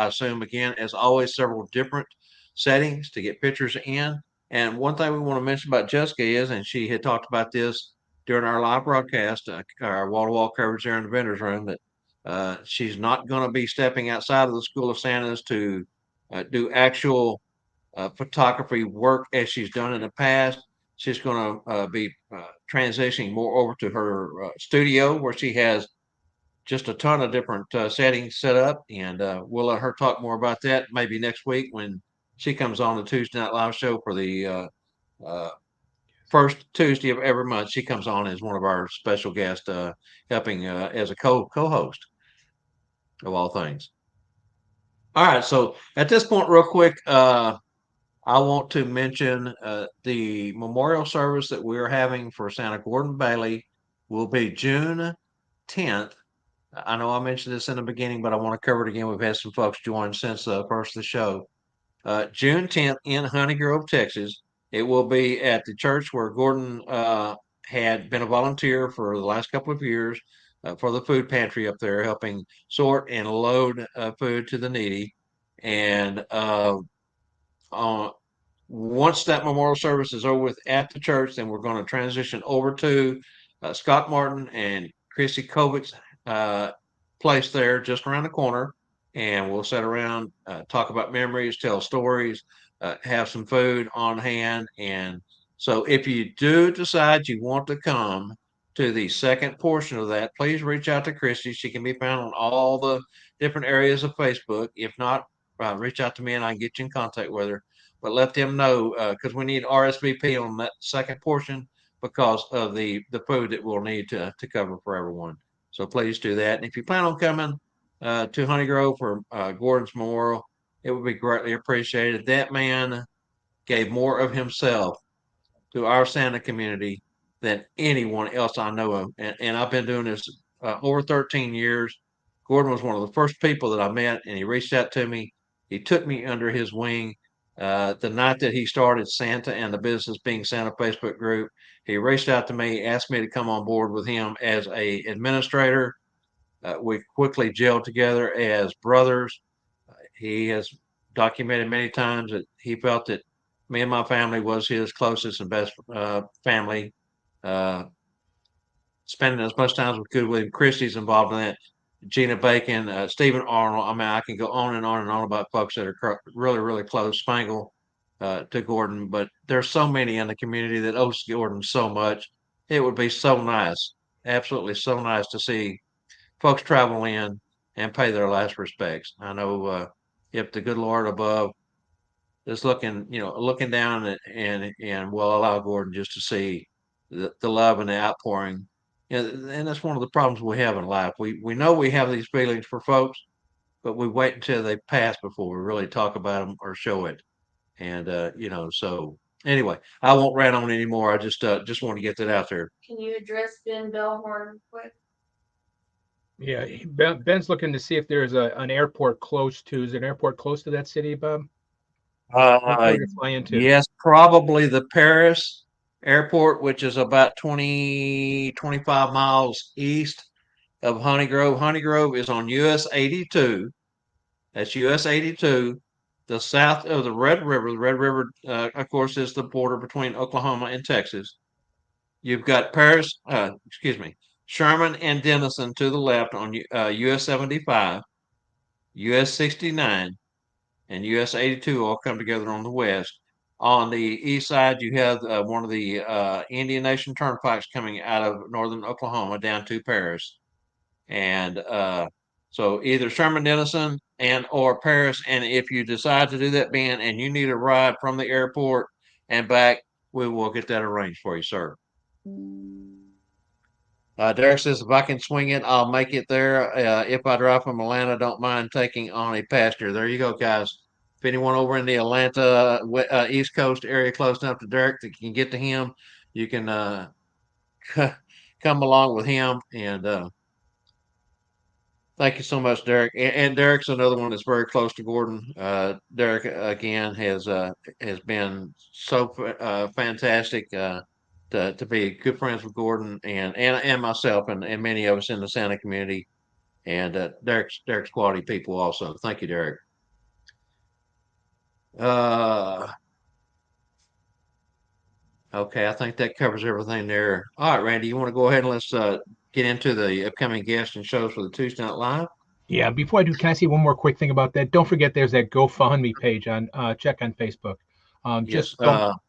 assume, again, as always, several different settings to get pictures in. And one thing we want to mention about Jessica is, and she had talked about this during our live broadcast, our wall-to-wall coverage there in the vendor's room, that she's not going to be stepping outside of the School of Santas to do actual photography work as she's done in the past. She's going to be transitioning more over to her studio where she has just a ton of different settings set up, and we'll let her talk more about that maybe next week when she comes on the Tuesday Night Live show for the first Tuesday of every month. She comes on as one of our special guests, helping as a co-host of all things. All right, so at this point, real quick, I want to mention the memorial service that we're having for Santa Gordon Bailey will be June 10th. I know I mentioned this in the beginning, but I want to cover it again. We've had some folks join since the first of the show. June 10th in Honey Grove, Texas. It will be at the church where Gordon had been a volunteer for the last couple of years for the food pantry up there, helping sort and load food to the needy. And once that memorial service is over with at the church, then we're going to transition over to Scott Martin and Chrissy Kovic's place there just around the corner. And we'll sit around, talk about memories, tell stories, have some food on hand. And so if you do decide you want to come to the second portion of that, please reach out to Chrissy. She can be found on all the different areas of Facebook. If not, reach out to me and I can get you in contact with her. But let them know because we need RSVP on that second portion because of the food that we'll need to cover for everyone. So please do that. And if you plan on coming to Honey Grove for Gordon's Memorial, it would be greatly appreciated. That man gave more of himself to our Santa community than anyone else I know of. And I've been doing this over 13 years. Gordon was one of the first people that I met, and he reached out to me. He took me under his wing. The night that he started Santa and the Business Being Santa Facebook group, he reached out to me, asked me to come on board with him as a administrator. We quickly gelled together as brothers. He has documented many times that he felt that me and my family was his closest and best family. Uh, Spending as much time as we could with him. Christy's involved in that. Gina Bacon, Stephen Arnold. I mean, I can go on and on and on about folks that are really, really close. Spangle to Gordon, but there's so many in the community that owes Gordon so much. It would be so nice, absolutely so nice to see folks travel in and pay their last respects. I know if the good Lord above is looking, looking down and will allow Gordon just to see the love and the outpouring. And that's one of the problems we have in life. We know we have these feelings for folks, but we wait until they pass before we really talk about them or show it. And so anyway, I won't rant on anymore. I just want to get that out there. Can you address Ben Bellhorn quick? Yeah, Ben's looking to see if there's an airport close to. Is there an airport close to that city, Bob? Uh, Where to fly into? yes, probably the Paris airport, which is about 25 miles east of Honey Grove. Honey Grove is on US 82. That's US 82, the south of the Red River. The Red River, of course, is the border between Oklahoma and Texas. You've got Sherman and Denison to the left on US 75, US 69, and US 82 all come together on the west. On the east side, you have one of the Indian Nation turnpikes coming out of northern Oklahoma down to Paris. And so either Sherman Denison and or Paris. And if you decide to do that, Ben, and you need a ride from the airport and back, we will get that arranged for you, sir. Derek says if I can swing it, I'll make it there. If I drive from Atlanta, don't mind taking on a passenger. There you go, guys. If anyone over in the Atlanta East Coast area close enough to Derek that can get to him, you can come along with him. And thank you so much, Derek. And Derek's another one that's very close to Gordon. Derek again has been so fantastic to be good friends with Gordon and myself and many of us in the Santa community. And Derek's quality people also. Thank you, Derek. Okay, I think that covers everything there. All right, Randy, you want to go ahead and let's get into the upcoming guests and shows for the Tuesday Night Live? Yeah, before I do, can I say one more quick thing about that? Don't forget there's that GoFundMe page on check on Facebook. Yes.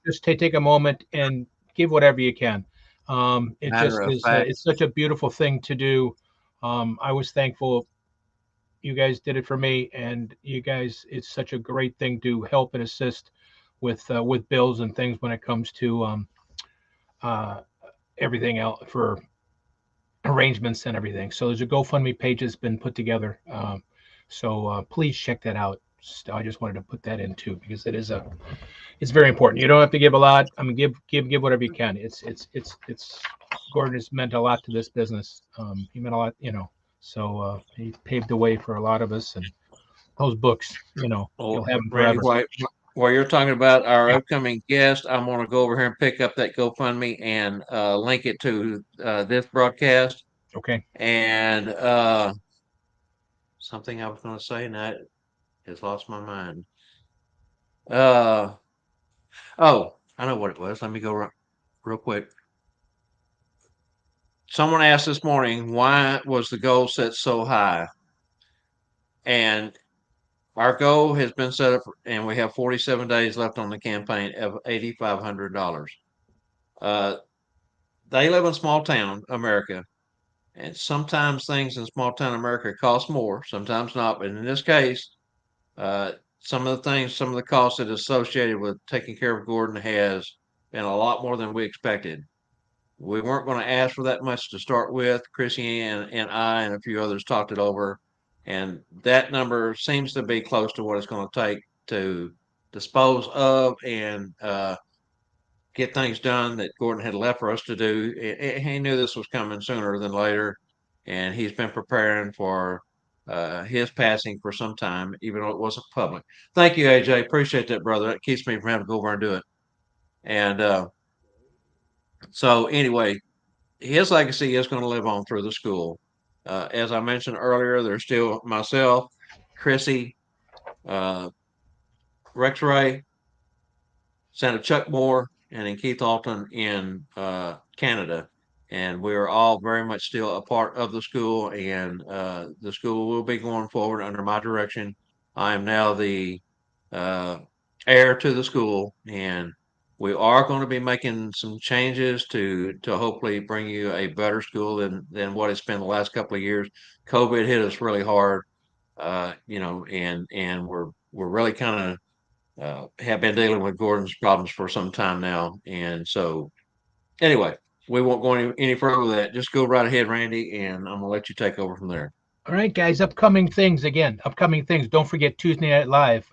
Just take a moment and give whatever you can. It just Matter of is fact. it's such a beautiful thing to do. I was thankful you guys did it for me, and you guys, it's such a great thing to help and assist with bills and things when it comes to everything else for arrangements and everything. So there's a GoFundMe page that's been put together. So please check that out. I just wanted to put that in too because it's very important. You don't have to give a lot. I mean, give whatever you can. It's Gordon has meant a lot to this business. He meant a lot, So he paved the way for a lot of us, and those books, you'll have them Randy, forever. while you're talking about our upcoming guest, I'm going to go over here and pick up that GoFundMe and link it to this broadcast. Okay. And something I was going to say, and that has lost my mind. Oh, I know what it was. Let me go real quick. Someone asked this morning, why was the goal set so high? And our goal has been set up, and we have 47 days left on the campaign of $8,500. They live in small town America, And sometimes things in small town America cost more, sometimes not. But in this case, uh, some of the things, some of the costs that are associated with taking care of Gordon has been a lot more than we expected. We weren't going to ask for that much to start with. Chrissy and I and a few others talked it over, and that number seems to be close to what it's going to take to dispose of and get things done that Gordon had left for us to do. He knew this was coming sooner than later, and he's been preparing for his passing for some time, even though it wasn't public. Thank you, AJ. Appreciate that, brother. That keeps me from having to go over and do it. And so, anyway, his legacy is going to live on through the school. As I mentioned earlier, there's still myself, Chrissy, uh, Rex Ray, Senator Chuck Moore, and then Keith Alton in Canada. And we're all very much still a part of the school, and the school will be going forward under my direction. I am now the uh, heir to the school, and we are going to be making some changes to hopefully bring you a better school than what it's been the last couple of years. COVID hit us really hard, and we're really kind of have been dealing with Gordon's problems for some time now. And so, anyway, we won't go any further with that. Just go right ahead, Randy, and I'm going to let you take over from there. All right, guys, upcoming things again. Upcoming things. Don't forget Tuesday Night Live.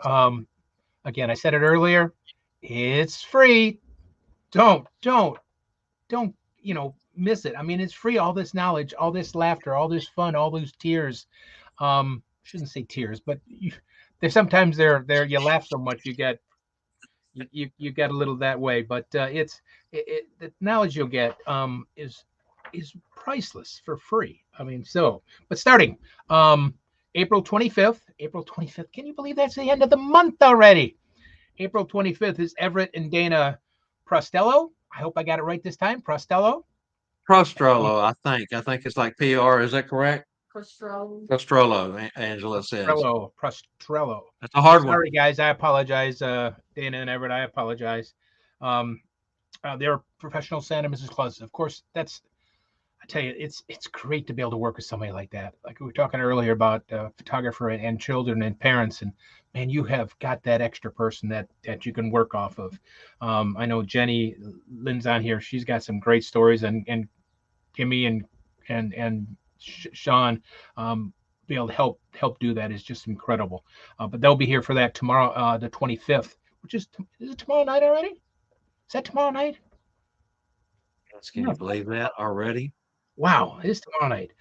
Again, I said it earlier. It's free. Don't, miss it. I mean, it's free. All this knowledge, all this laughter, all this fun, all those tears. Shouldn't say tears, but there's sometimes you laugh so much you get a little that way. But the knowledge you'll get is priceless for free. I mean, but starting April 25th. Can you believe that's the end of the month already? April 25th is Everett and Dana Prostello. I hope I got it right this time. Prostello. Prostrollo, I think. I think it's like PR. Is that correct? Pastrol. Prostrollo, Angela says. Prostrello. That's a hard one. Sorry, guys. I apologize. Dana and Everett, I apologize. They're professional Santa, Mrs. Claus. Of course, I tell you, it's great to be able to work with somebody like that. Like we were talking earlier about photographer and children and parents, and man, you have got that extra person that you can work off of. I know Jenny Lynn's on here; she's got some great stories, and Kimmy and Sean be able to help do that is just incredible. But they'll be here for that tomorrow, the 25th, which is it tomorrow night already? Is that tomorrow night? Can you believe that already? Wow, it is tomorrow night.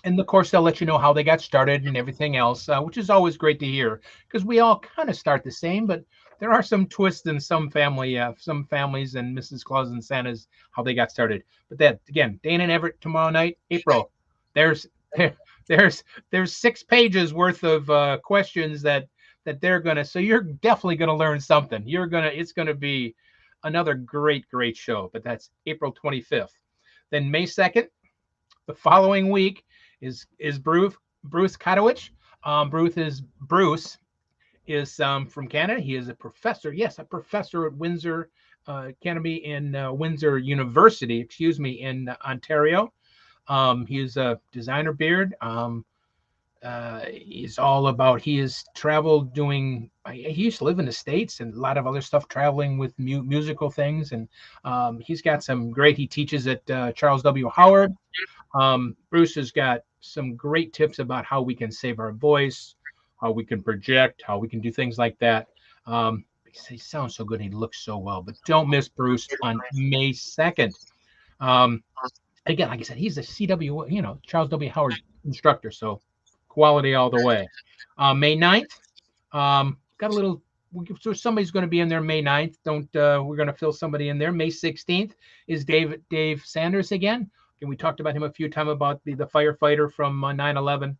And of course, they'll let you know how they got started and everything else, which is always great to hear because we all kind of start the same, but there are some twists in some families and Mrs. Claus and Santa's how they got started. But that again, Dana and Everett tomorrow night, April. There's 6 pages worth of questions that they're gonna. So you're definitely gonna learn something. It's gonna be another great show. But that's April 25th. Then May 2nd, the following week is Bruce Katowicz. Bruce is from Canada. He is a professor. Yes, a professor at Windsor Academy in Windsor University, in Ontario. He's a designer beard. He's all about. He has traveled doing. He used to live in the States and a lot of other stuff, traveling with musical things. And he's got some great. He teaches at Charles W. Howard. Bruce has got some great tips about how we can save our voice, how we can project, how we can do things like that. He sounds so good. He looks so well. But don't miss Bruce on May 2nd. Again, like I said, he's a CW, Charles W. Howard instructor. So quality all the way. May 9th, got a little. So somebody's going to be in there May 9th. We're going to fill somebody in there. May 16th is Dave Sanders again. And we talked about him a few times about the firefighter from 9/11.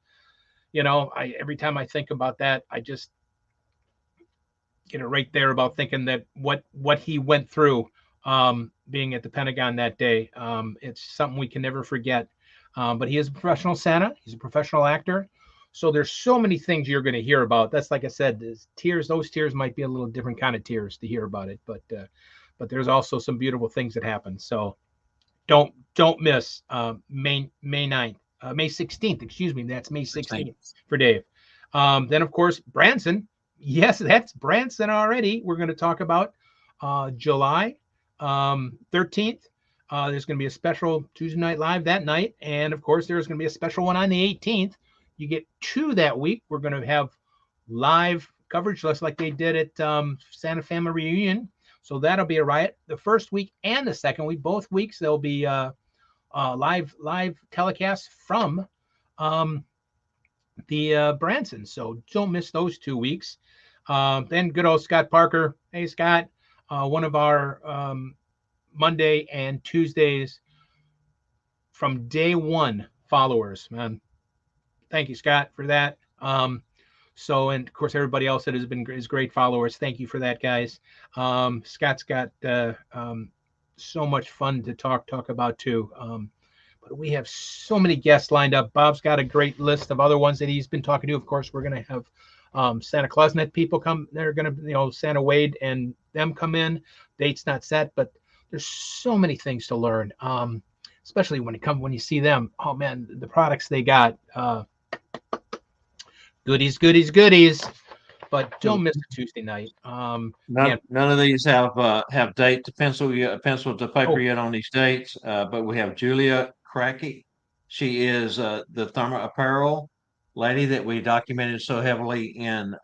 Every time I think about that, I just get it right there about thinking that what he went through being at the Pentagon that day. It's something we can never forget. But he is a professional Santa. He's a professional actor. So there's so many things you're going to hear about. That's like I said, tears. Those tears might be a little different kind of tears to hear about it, but there's also some beautiful things that happen. So don't don't miss May 9th, May 16th. Excuse me, that's May 16th for Dave. Then of course Branson. Yes, that's Branson already. We're going to talk about July 13th. There's going to be a special Tuesday Night Live that night, and of course there's going to be a special one on the 18th. You get 2 that week. We're going to have live coverage just like they did at Santa Family Reunion. So that'll be a riot. The first week and the second week, both weeks, there'll be live telecasts from the Branson. So don't miss those 2 weeks. Then good old Scott Parker. Hey, Scott, one of our Monday and Tuesdays from day one followers, man. Thank you, Scott, for that. So, and of course, everybody else that has been is great followers. Thank you for that, guys. Scott's got so much fun to talk about too. But we have so many guests lined up. Bob's got a great list of other ones that he's been talking to. Of course, we're going to have Santa Clausnet people come. They're going to, Santa Wade and them come in. Date's not set, but there's so many things to learn. Especially when you see them. Oh man, the products they got. Goodies. But don't miss a Tuesday night. None of these have date to pencil to paper yet on these dates. But we have Julia Cracky. She is the Therma Apparel lady that we documented so heavily in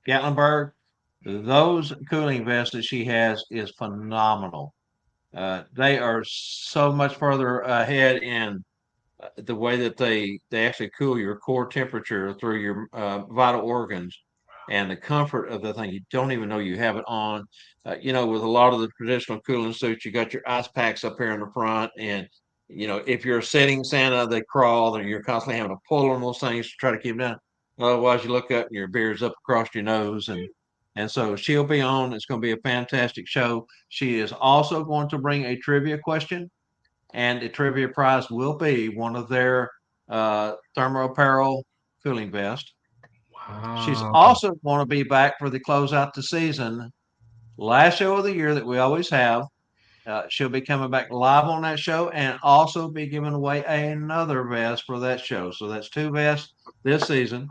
Gatlinburg. Those cooling vests that she has is phenomenal. They are so much further ahead in the way that they actually cool your core temperature through your vital organs and the comfort of the thing. You don't even know you have it on. With a lot of the traditional cooling suits, you got your ice packs up here in the front, and if you're sitting Santa, they crawl, and you're constantly having to pull on those things to try to keep them down. Otherwise, you look up and your beard's up across your nose, and so she'll be on. It's going to be a fantastic show. She is also going to bring a trivia question, and the trivia prize will be one of their thermal apparel cooling vests. Wow. She's also going to be back for the closeout the season, last show of the year that we always have. She'll be coming back live on that show and also be giving away another vest for that show. So that's 2 vests this season.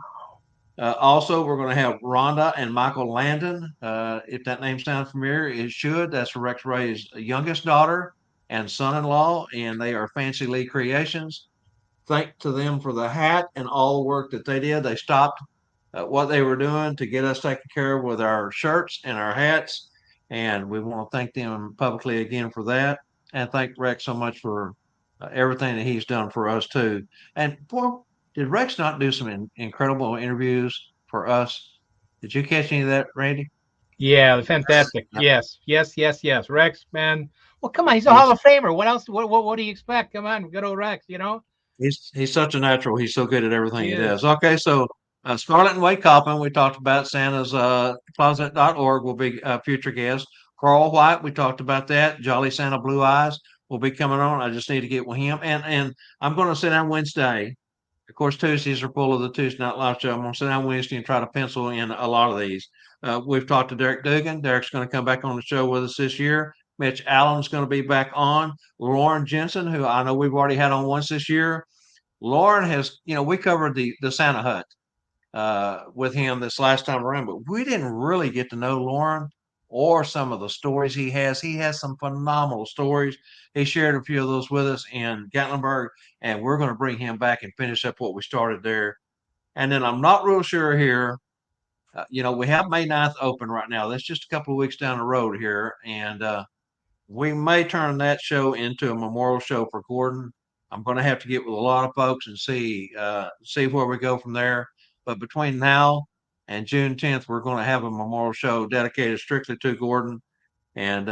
Also, we're going to have Rhonda and Michael Landon. If that name sounds familiar, it should. That's Rex Ray's youngest daughter and son-in-law, and they are Fancy Lee Creations. Thank to them for the hat and all the work that they did. They stopped what they were doing to get us taken care of with our shirts and our hats, and we want to thank them publicly again for that, and thank Rex so much for everything that he's done for us too. And boy, did Rex not do some incredible interviews for us? Did you catch any of that, Randy? Yeah, fantastic. Yes. Rex, man. Well, come on, he's a Hall of Famer. What else? What do you expect? Come on, good old Rex. He's such a natural. He's so good at everything he does. Okay, so Scarlett and Wade Coppin, we talked about. Santa's Closet.org will be a future guest. Carl White, we talked about that. Jolly Santa Blue Eyes will be coming on. I just need to get with him. And I'm going to sit down Wednesday. Of course, Tuesdays are full of the Tuesday Night Live show. I'm going to sit down Wednesday and try to pencil in a lot of these. We've talked to Derek Dugan. Derek's going to come back on the show with us this year. Mitch Allen's going to be back on. Lauren Jensen, who I know we've already had on once this year. Lauren has, we covered the Santa Hut with him this last time around, but we didn't really get to know Lauren or some of the stories he has. He has some phenomenal stories. He shared a few of those with us in Gatlinburg, and we're going to bring him back and finish up what we started there. And then I'm not real sure here. We have May 9th open right now. That's just a couple of weeks down the road here, and we may turn that show into a memorial show for Gordon. I'm going to have to get with a lot of folks and see where we go from there. But between now and June 10th, we're going to have a memorial show dedicated strictly to Gordon. And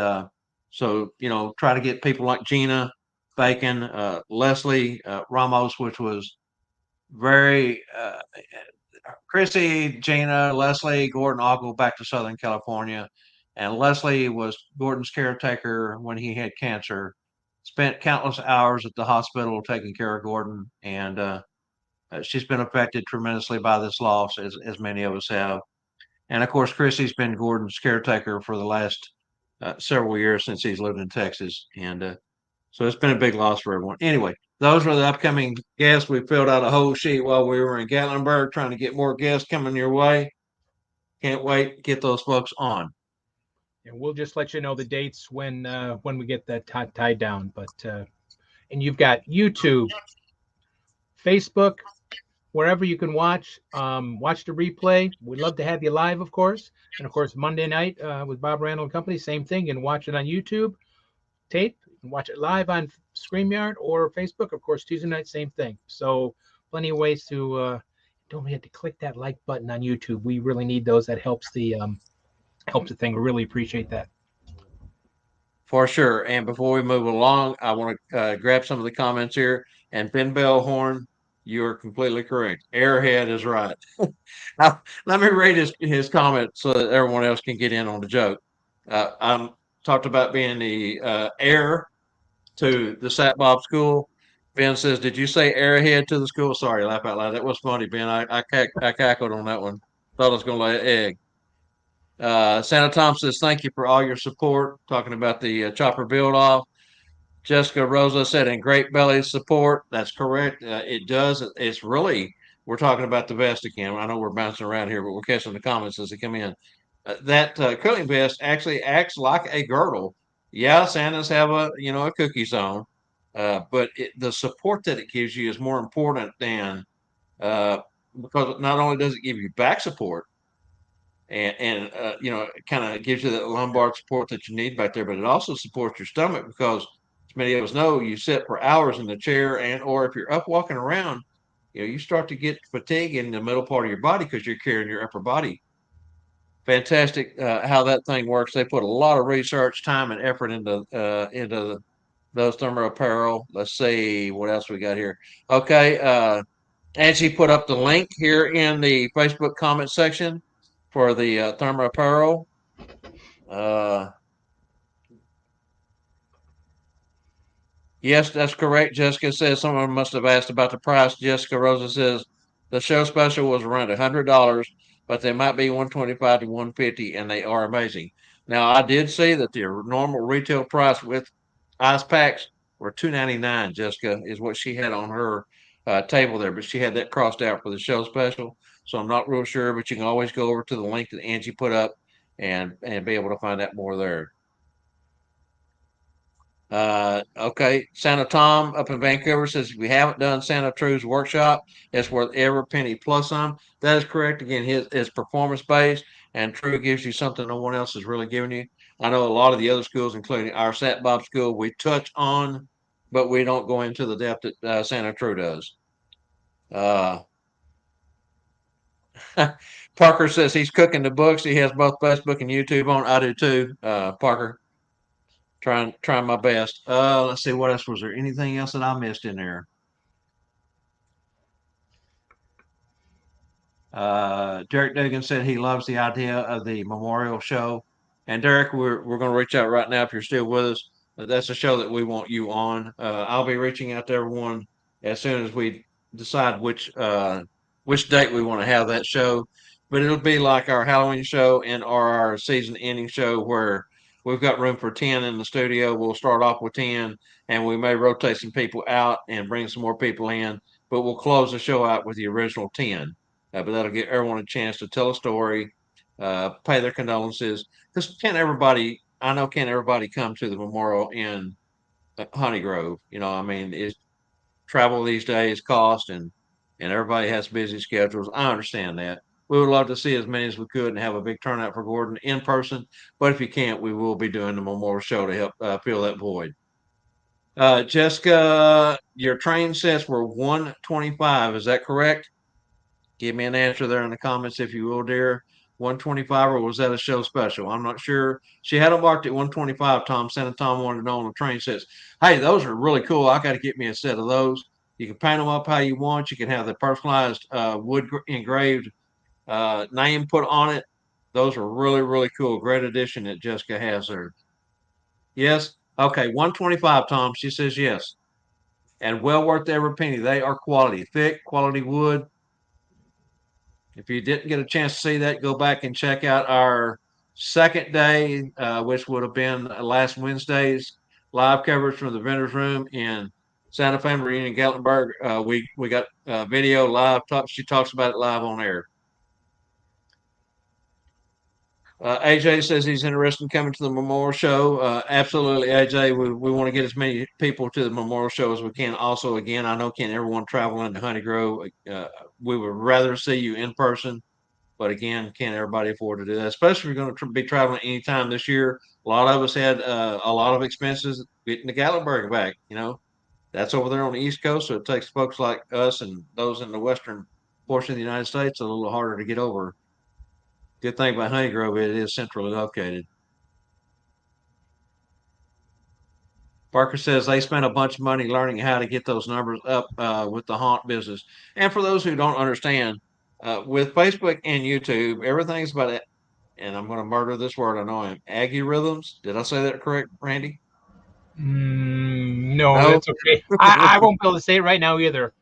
so, try to get people like Gina Bacon, Leslie Ramos, which was very Chrissy, Gina, Leslie, Gordon all go back to Southern California. And Leslie was Gordon's caretaker when he had cancer, spent countless hours at the hospital taking care of Gordon. And she's been affected tremendously by this loss, as many of us have. And of course, Chrissy's been Gordon's caretaker for the last several years since he's lived in Texas. And So it's been a big loss for everyone. Anyway, those are the upcoming guests. We filled out a whole sheet while we were in Gatlinburg trying to get more guests coming your way. Can't wait to get those folks on. And we'll just let you know the dates when we get that tied down. But and you've got YouTube, Facebook, wherever you can watch the replay. We'd love to have you live, of course. And of course, Monday night with Bob Randall and Company, same thing. You can watch it on YouTube, tape, and watch it live on StreamYard or Facebook. Of course, Tuesday night, same thing. So plenty of ways to. Don't forget to click that like button on YouTube. We really need those. That helps the thing. We really appreciate that. For sure. And before we move along, I want to grab some of the comments here. And Ben Bellhorn, you are completely correct. Airhead is right. Now, let me read his comment so that everyone else can get in on the joke. I'm talked about being the heir to the Sat Bob School. Ben says, "Did you say airhead to the school?" Sorry, laugh out loud. That was funny, Ben. I cackled on that one. Thought I was going to lay an egg. Santa Tom says, "Thank you for all your support." Talking about the chopper build off. Jessica Rosa said, "And Great Belly support." That's correct. It does. It's really, we're talking about the vest again. I know we're bouncing around here, but we're catching the comments as they come in. That cooling vest actually acts like a girdle. Yeah, Santas have a cookie zone, but the support that it gives you is more important than uh, because not only does it give you back support, and it kind of gives you that lumbar support that you need back there, but it also supports your stomach because, as many of us know, you sit for hours in the chair, and or if you're up walking around, you start to get fatigue in the middle part of your body because you're carrying your upper body. Fantastic how that thing works. They put a lot of research, time, and effort into those thermal apparel. Let's see what else we got here. Okay, Angie put up the link here in the Facebook comment section for the thermal apparel. Yes, that's correct. Jessica says someone must have asked about the price. Jessica Rosa says the show special was around $100, but they might be 125 to 150, and they are amazing. Now, I did see that the normal retail price with ice packs were $2.99. Jessica is what she had on her table there, but she had that crossed out for the show special. So I'm not real sure, but you can always go over to the link that Angie put up and be able to find out more there. Okay, Santa Tom up in Vancouver says we haven't done Santa True's workshop. It's worth every penny plus some. That is correct. Again, his performance based, and True gives you something no one else is really giving you. I know a lot of the other schools, including our Sat Bob school, we touch on, but we don't go into the depth that Santa True does. Parker says he's cooking the books. He has both Facebook and YouTube on. I do too, Parker. Trying my best. Let's see, what else was there? Anything else that I missed in there? Derek Dugan said he loves the idea of the memorial show. And Derek, we're going to reach out right now if you're still with us. That's a show that we want you on. I'll be reaching out to everyone as soon as we decide which date we want to have that show. But it'll be like our Halloween show and our season ending show where we've got room for 10 in the studio. We'll start off with 10, and we may rotate some people out and bring some more people in, but we'll close the show out with the original 10. But that'll give everyone a chance to tell a story, pay their condolences. Because can't everybody come to the memorial in Honey Grove? I mean, it's travel these days, cost, and everybody has busy schedules. I understand that. We would love to see as many as we could and have a big turnout for Gordon in person. But if you can't, we will be doing the memorial show to help fill that void. Jessica, your train sets were 125. Is that correct? Give me an answer there in the comments if you will, dear. 125, or was that a show special? I'm not sure. She had them marked at 125. Santa Tom wanted to know on the train sets. Hey, those are really cool. I got to get me a set of those. You can paint them up how you want. You can have the personalized wood engraved name put on it. Those are really, really cool. Great addition that Jessica has there. Yes. Okay. 125, Tom. She says yes. And well worth every penny. They are quality, thick, quality wood. If you didn't get a chance to see that, go back and check out our second day, which would have been last Wednesday's live coverage from the vendors room in Santa Fe Reunion, Gatlinburg. We got video live. She talks about it live on air. AJ says he's interested in coming to the memorial show. Absolutely, AJ. We want to get as many people to the memorial show as we can. Also, again, I know can't everyone travel into Honey Grove. We would rather see you in person, but again, can't everybody afford to do that? Especially if you're going to be traveling anytime this year. A lot of us had a lot of expenses getting to Gatlinburg back. That's over there on the East Coast, so it takes folks like us and those in the western portion of the United States a little harder to get over. Good thing about Honey Grove, it is centrally located. Parker says they spent a bunch of money learning how to get those numbers up with the haunt business. And for those who don't understand, with Facebook and YouTube, everything's about it. And I'm going to murder this word. I know I am. Aggie rhythms. Did I say that correct, Randy? No, No. that's okay. I won't be able to say it right now either.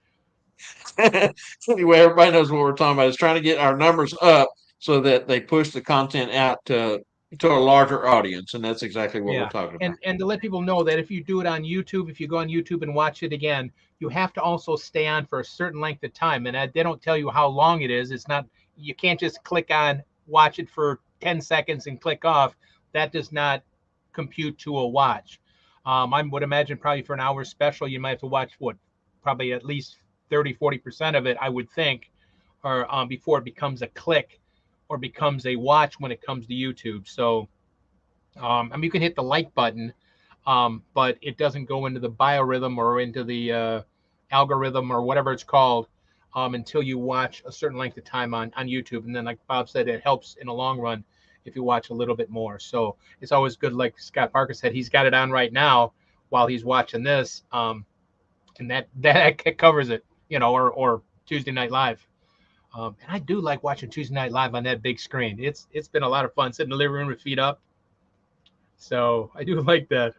Anyway, everybody knows what we're talking about. It's trying to get our numbers up so that they push the content out to a larger audience, and that's exactly what we're talking about. And to let people know that if you do it on YouTube, if you go on YouTube and watch it again, you have to also stay on for a certain length of time. And they don't tell you how long it is. It's not, you can't just click on, watch it for 10 seconds and click off. That does not compute to a watch. I would imagine probably for an hour special, you might have to watch probably at least 30-40% of it, I would think, or before it becomes a click or becomes a watch when it comes to YouTube. So, you can hit the like button, but it doesn't go into the biorhythm or into the algorithm or whatever it's called until you watch a certain length of time on YouTube. And then, like Bob said, it helps in the long run if you watch a little bit more. So it's always good, like Scott Parker said, he's got it on right now while he's watching this, and that covers it, or Tuesday Night Live. And I do like watching Tuesday Night Live on that big screen. It's been a lot of fun sitting in the living room with feet up. So I do like that.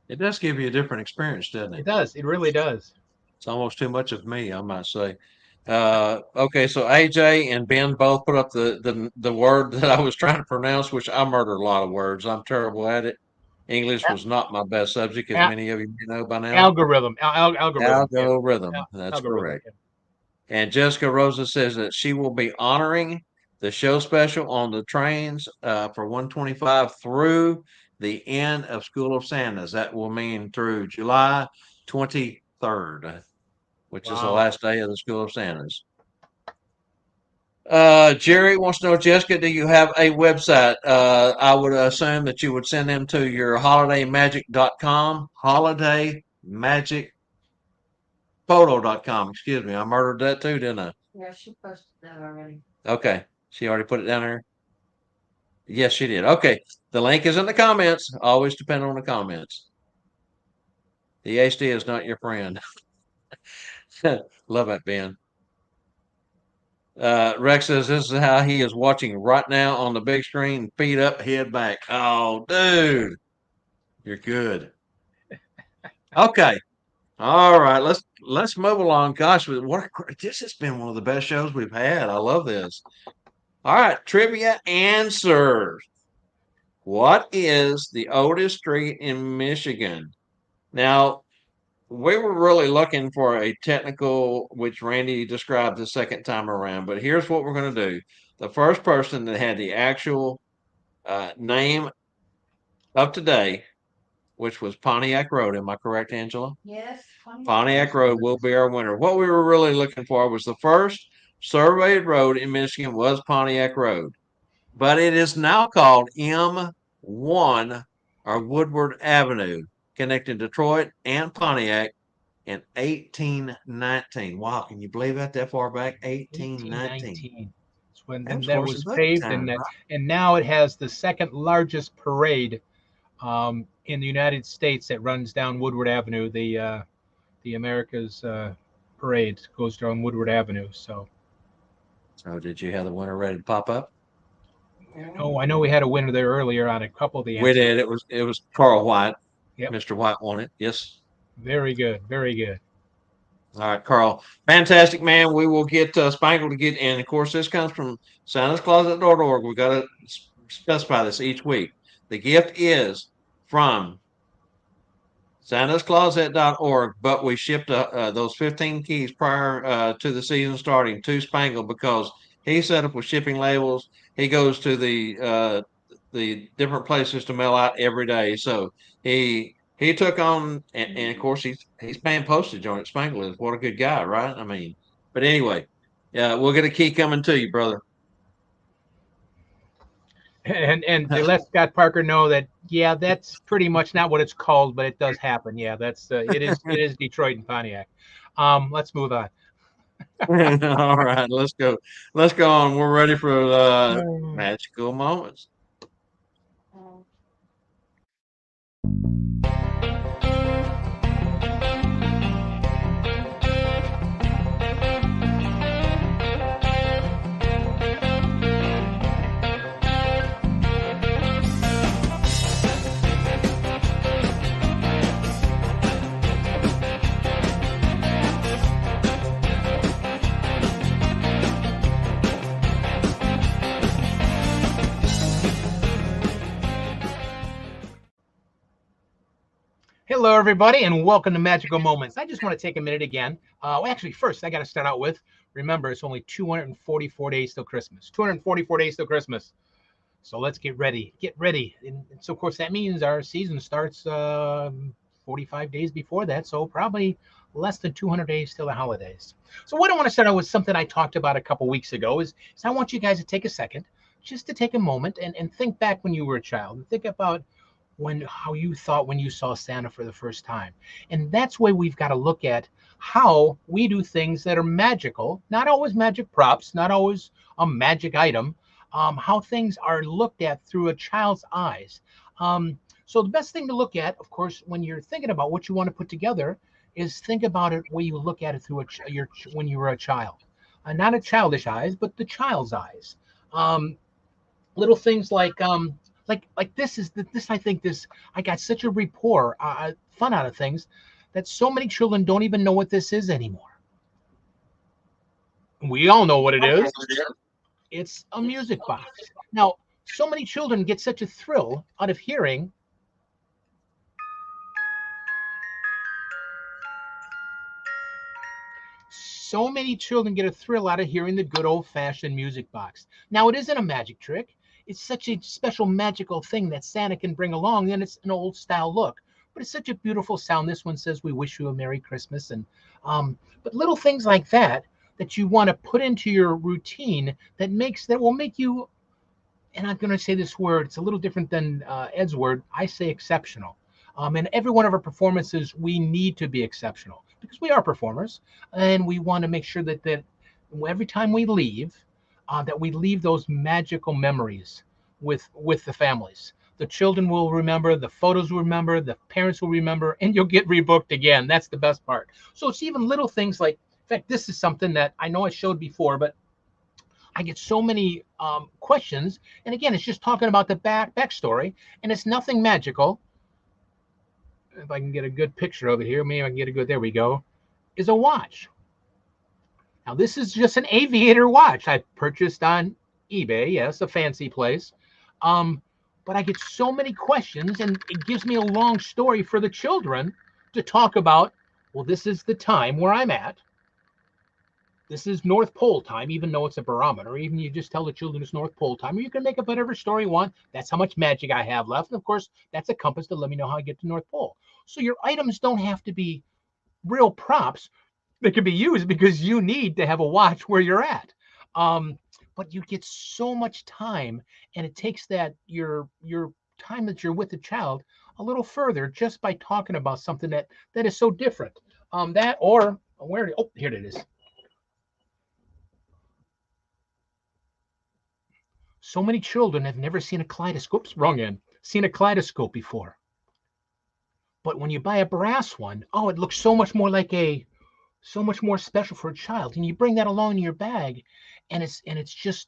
It does give you a different experience, doesn't it? It does. It really does. It's almost too much of me, I might say. Okay, so AJ and Ben both put up the word that I was trying to pronounce, which I murder a lot of words. I'm terrible at it. English was not my best subject, as many of you may know by now. Algorithm. Algorithm. Algorithm. That's correct. And Jessica Rosa says that she will be honoring the show special on the trains for 125 through the end of School of Santas. That will mean through July 23rd, which is the last day of the School of Santas. Jerry wants to know, Jessica, do you have a website? I would assume that you would send them to your holidaymagic.com, holidaymagic.photo.com. Excuse me. I murdered that too, didn't I? Yeah, she posted that already. Okay. She already put it down there? Yes, she did. Okay. The link is in the comments. Always depend on the comments. The HD is not your friend. Love it, Ben. Rex says this is how he is watching right now on the big screen, feet up, head back. Oh, dude, you're good. Okay, all right. Let's move along. Gosh, this has been one of the best shows we've had. I love this. All right, trivia answers. What is the oldest street in Michigan? Now, we were really looking for a technical, which Randy described the second time around, but here's what we're going to do. The first person that had the actual name of today, which was Pontiac Road. Am I correct, Angela? Yes. Pontiac Road will be our winner. What we were really looking for was the first surveyed road in Michigan was Pontiac Road, but it is now called M1 or Woodward Avenue, connecting Detroit and Pontiac in 1819. Wow, can you believe that far back? 1819. That's when and that was paved, and now it has the second largest parade in the United States that runs down Woodward Avenue. The America's parade goes down Woodward Avenue. So did you have the winner ready to pop up? Oh, I know we had a winner there earlier on a couple of the answers. We did. It was Carl White. Yep. Mr. White won it. Yes. Very good. Very good. All right, Carl. Fantastic, man. We will get Spangle to get, and of course, this comes from SantasCloset.org. We got to specify this each week. The gift is from SantaCloset.org, but we shipped those 15 keys prior to the season starting to Spangle because he set up with shipping labels. He goes to the different places to mail out every day. So he took on, and of course he's paying postage on it. Spangle is what a good guy, right? I mean, but anyway, we'll get a key coming to you, brother. And they let Scott Parker know that that's pretty much not what it's called, but it does happen. Yeah, that's it is Detroit and Pontiac. Let's move on. All right, let's go on. We're ready for magical moments. Hello, everybody, and welcome to Magical Moments. I just want to take a minute again. Actually, first, I got to start out with, remember, it's only 244 days till Christmas. 244 days till Christmas. So let's get ready. Get ready. And so, of course, that means our season starts 45 days before that. So probably less than 200 days till the holidays. So what I want to start out with, something I talked about a couple weeks ago, is I want you guys to take a second, just to take a moment and think back when you were a child. And think about how you thought when you saw Santa for the first time. And that's why we've got to look at how we do things that are magical, not always magic props, not always a magic item, how things are looked at through a child's eyes. So the best thing to look at, of course, when you're thinking about what you want to put together, is think about it where you look at it through when you were a child. Not a childish eyes, but the child's eyes. Little things like this I think I got such a rapport, fun out of things, that so many children don't even know what this is anymore. We all know what it is. It's a music box. Now, so many children get such a thrill out of hearing the good old-fashioned music box. Now, it isn't a magic trick. It's such a special magical thing that Santa can bring along, and it's an old style look, but it's such a beautiful sound. This one says, "We wish you a Merry Christmas." And but little things like that you want to put into your routine that will make you, and I'm going to say this word, it's a little different than Ed's word. I say exceptional. And every one of our performances, we need to be exceptional because we are performers, and we want to make sure that every time we leave, that we leave those magical memories with the families. The children will remember, the photos will remember, the parents will remember, and you'll get rebooked again. That's the best part. So it's even little things like, in fact, this is something that I know I showed before, but I get so many questions. And again, it's just talking about the backstory, and it's nothing magical. If I can get a good picture of it here, maybe I can get a good, there we go, is a watch. Now, this is just an aviator watch I purchased on eBay. Yes, a fancy place. But I get so many questions, and it gives me a long story for the children to talk about. Well, this is the time where I'm at. This is North Pole time, even though it's a barometer. Even you just tell the children it's North Pole time, or you can make up whatever story you want. That's how much magic I have left. And of course, that's a compass to let me know how I get to North Pole. So your items don't have to be real props. They can be used because you need to have a watch where you're at. But you get so much time, and it takes that your time that you're with the child a little further just by talking about something that is so different. Here it is. So many children have never seen a kaleidoscope. Wrong end. Seen a kaleidoscope before. But when you buy a brass one, it looks so much more special for a child. And you bring that along in your bag, and it's just,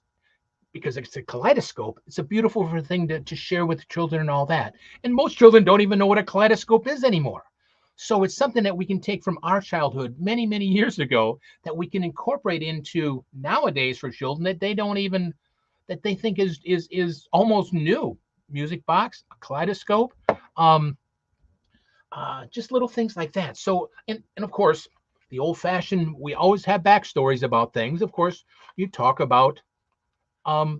because it's a kaleidoscope, it's a beautiful thing to share with children and all that. And most children don't even know what a kaleidoscope is anymore. So it's something that we can take from our childhood many, many years ago that we can incorporate into nowadays for children that they think is almost new. Music box, a kaleidoscope. just little things like that. So, and of course, the old fashioned, we always have backstories about things. Of course, you talk about, of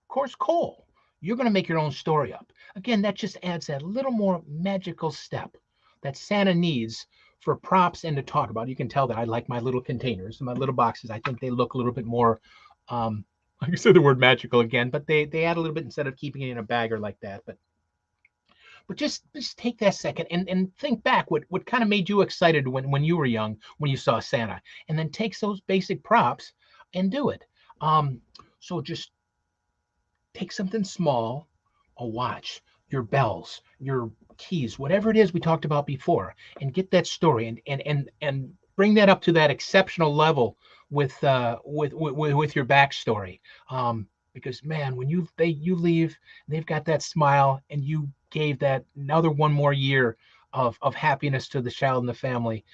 course, coal. You're going to make your own story up. Again, that just adds that little more magical step that Santa needs for props and to talk about. You can tell that I like my little containers, my little boxes. I think they look a little bit more, like I said the word magical again, but they add a little bit instead of keeping it in a bag or like that. But just take that second and think back what kind of made you excited when you were young when you saw Santa, and then take those basic props and do it. So just take something small, a watch, your bells, your keys, whatever it is we talked about before, and get that story and bring that up to that exceptional level with your backstory. Because man, when you leave, they've got that smile, and you gave that another one more year of happiness to the child and the family.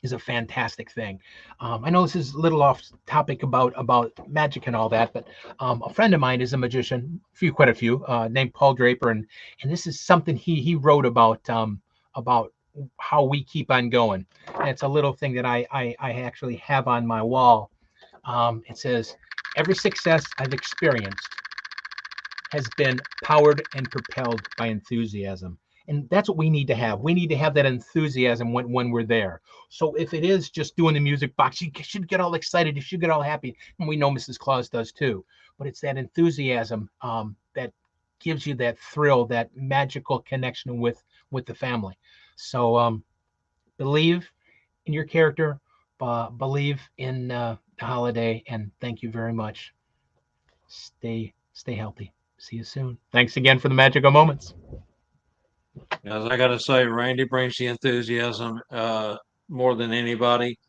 Is a fantastic thing. I know this is a little off topic about magic and all that, but a friend of mine is a magician, quite a few, named Paul Draper, and this is something he wrote about how we keep on going. And it's a little thing that I actually have on my wall. It says, "Every success I've experienced has been powered and propelled by enthusiasm." And that's what we need to have. We need to have that enthusiasm when we're there. So if it is just doing the music box, you should get all excited. You should get all happy. And we know Mrs. Claus does too. But it's that enthusiasm that gives you that thrill, that magical connection with the family. So believe in your character, believe in the holiday, and thank you very much. Stay healthy. See you soon. Thanks again for the magical moments. As I got to say, Randy brings the enthusiasm more than anybody.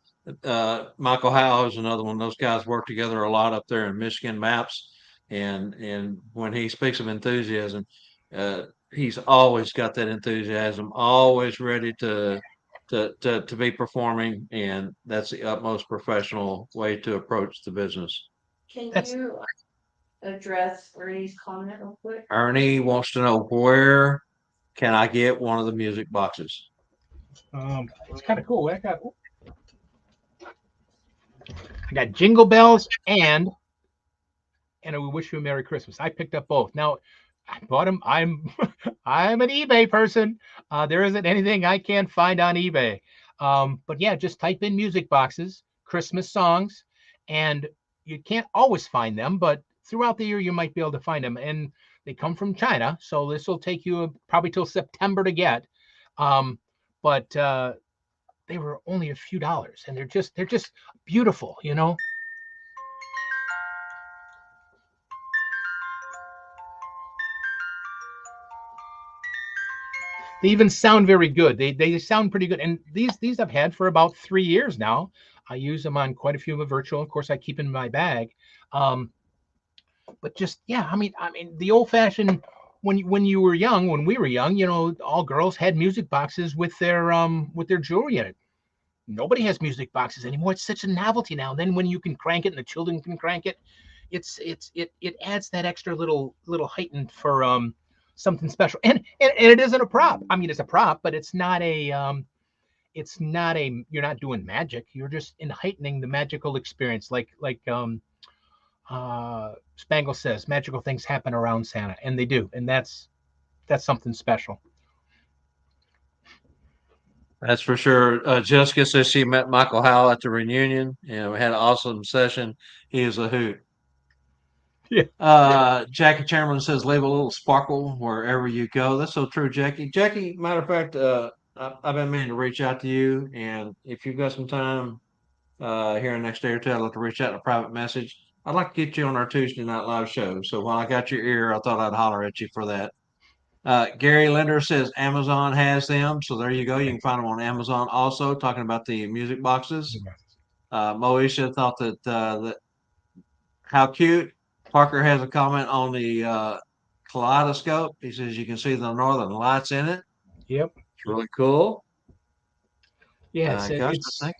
Michael Howe is another one. Those guys work together a lot up there in Michigan Maps, and when he speaks of enthusiasm, he's always got that enthusiasm, always ready to be performing, and that's the utmost professional way to approach the business. Can That's you address Ernie's comment real quick? Ernie wants to know, where can I get one of the music boxes? it's kind of cool. I got Jingle Bells and we wish you a Merry Christmas. I picked up both. Now I bought them. I'm an eBay person. There isn't anything I can't find on eBay. But yeah, just type in music boxes, Christmas songs, and you can't always find them, but throughout the year you might be able to find them. And they come from China, so this will take you probably till September to get. But they were only a few dollars, and they're just beautiful, you know. They even sound very good. They sound pretty good. And these I've had for about 3 years now. I use them on quite a few of the virtual. Of course, I keep in my bag. But just yeah, I mean the old fashioned when you were young, when we were young, you know, all girls had music boxes with their jewelry in it. Nobody has music boxes anymore. It's such a novelty now. And then when you can crank it and the children can crank it, it adds that extra little heightened for something special. And it isn't a prop. I mean, it's a prop, but it's not a you're not doing magic. You're just in heightening the magical experience, Spangle says, magical things happen around Santa, and they do, and that's something special. That's for sure. Jessica says she met Michael Howell at the reunion, and we had an awesome session. He is a hoot. Yeah. Jackie Chamberlain says, "Leave a little sparkle wherever you go." That's so true, Jackie. Jackie, matter of fact, I've been meaning to reach out to you, and if you've got some time here in the next day or two, I'd like to reach out in a private message. I'd like to get you on our Tuesday night live show. So while I got your ear, I thought I'd holler at you for that. Gary Linder says Amazon has them, so there you go. You can find them on Amazon. Also, talking about the music boxes, Moesha thought that how cute. Parker has a comment on the kaleidoscope. He says you can see the northern lights in it. Yep. It's really cool. Yeah. Gosh, I think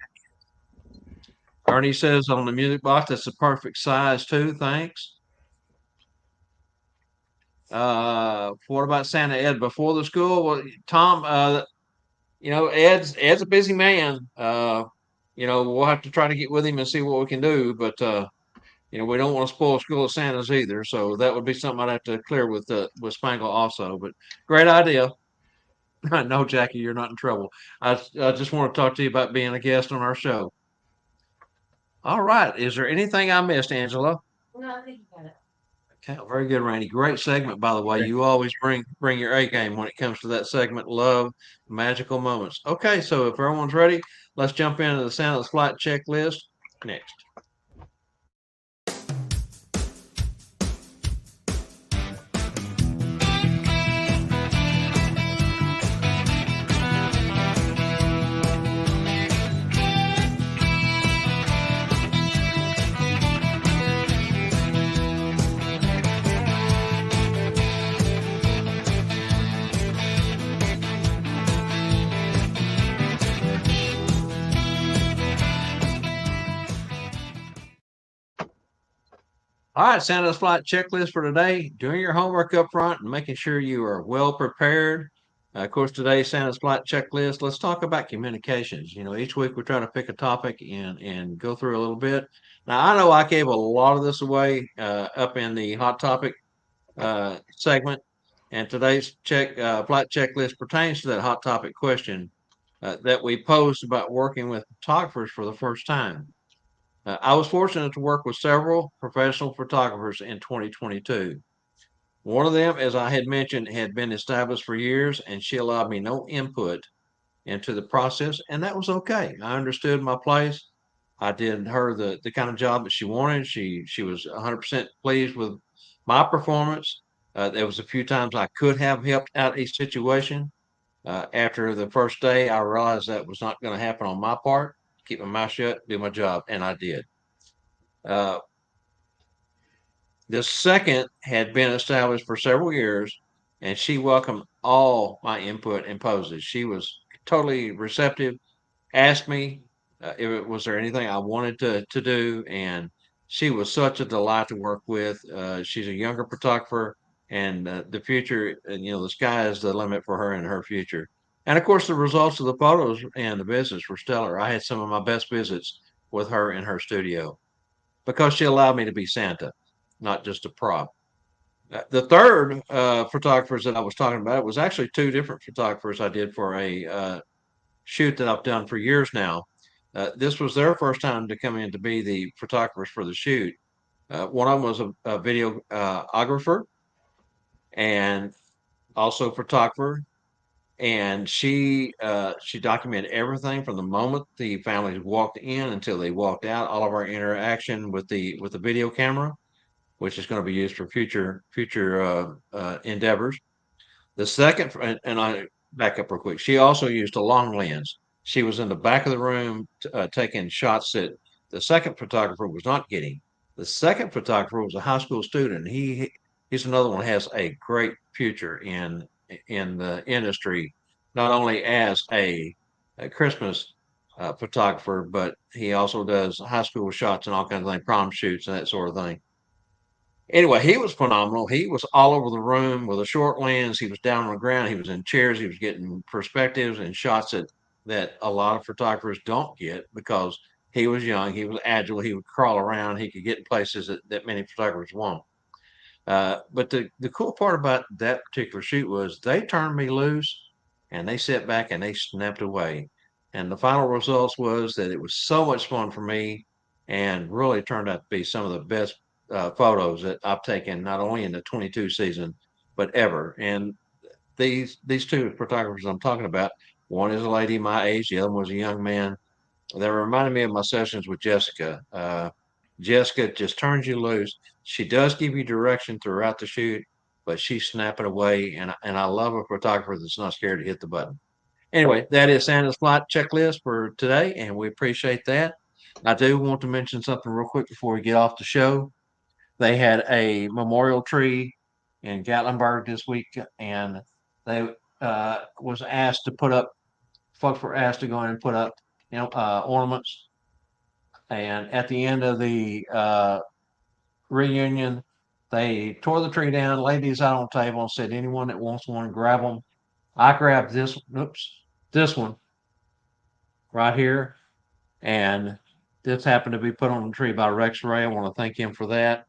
Ernie says on the music box that's the perfect size too. Thanks. What about Santa Ed before the school? Well, Tom, Ed's a busy man. We'll have to try to get with him and see what we can do, but we don't want to spoil School of Santas either. So that would be something I'd have to clear with Spangle also. But great idea. No, Jackie, you're not in trouble. I just want to talk to you about being a guest on our show. All right. Is there anything I missed, Angela? No, I think you got it. Okay, very good, Randy. Great segment, by the way. You always bring your A game when it comes to that segment. Love magical moments. Okay, so if everyone's ready, let's jump into the Santa's flight checklist next. All right, Santa's flight checklist for today. Doing your homework up front and making sure you are well prepared. Of course, today's Santa's flight checklist. Let's talk about communications. Each week we try to pick a topic and go through a little bit. Now, I know I gave a lot of this away up in the hot topic segment, and today's flight checklist pertains to that hot topic question that we posed about working with photographers for the first time. I was fortunate to work with several professional photographers in 2022. One of them, as I had mentioned, had been established for years, and she allowed me no input into the process, and that was okay. I understood my place. I did her the kind of job that she wanted. She was 100% pleased with my performance. There was a few times I could have helped out a situation. After the first day, I realized that was not going to happen on my part. Keep my mouth shut, do my job, and I did. Uh, the second had been established for several years, and she welcomed all my input and poses. She was totally receptive, asked me if it was there anything I wanted to do, and she was such a delight to work with. She's a younger photographer, and the future, and the sky is the limit for her and her future. And of course, the results of the photos and the visits were stellar. I had some of my best visits with her in her studio because she allowed me to be Santa, not just a prop. The third photographers that I was talking about was actually two different photographers I did for a shoot that I've done for years now. This was their first time to come in to be the photographers for the shoot. One of them was a videographer and also photographer, and she documented everything from the moment the families walked in until they walked out. All of our interaction with the video camera, which is going to be used for future endeavors. The second, and I back up real quick. She also used a long lens. She was in the back of the room taking shots that the second photographer was not getting. The second photographer was a high school student. He's another one who has a great future in the industry, not only as a Christmas photographer, but he also does high school shots and all kinds of things, prom shoots and that sort of thing. Anyway, he was phenomenal. He was all over the room with a short lens. He was down on the ground. He was in chairs. He was getting perspectives and shots that a lot of photographers don't get because he was young. He was agile. He would crawl around. He could get in places that many photographers won't. But the cool part about that particular shoot was they turned me loose and they sat back and they snapped away. And the final results was that it was so much fun for me and really turned out to be some of the best photos that I've taken, not only in the 22 season, but ever. And these two photographers I'm talking about, one is a lady my age, the other one was a young man. They reminded me of my sessions with Jessica. Jessica just turns you loose. She does give you direction throughout the shoot, but she's snapping away. And I love a photographer that's not scared to hit the button. Anyway, that is Santa's flight checklist for today, and we appreciate that. I do want to mention something real quick before we get off the show. They had a memorial tree in Gatlinburg this week, and they was asked to put up. Folks were asked to go in and put up, ornaments. And at the end of the reunion, They tore the tree down, laid these out on the table, and said, anyone that wants one, grab them. I grabbed this. Oops, this one right here, and this happened to be put on the tree by Rex Ray. I want to thank him for that.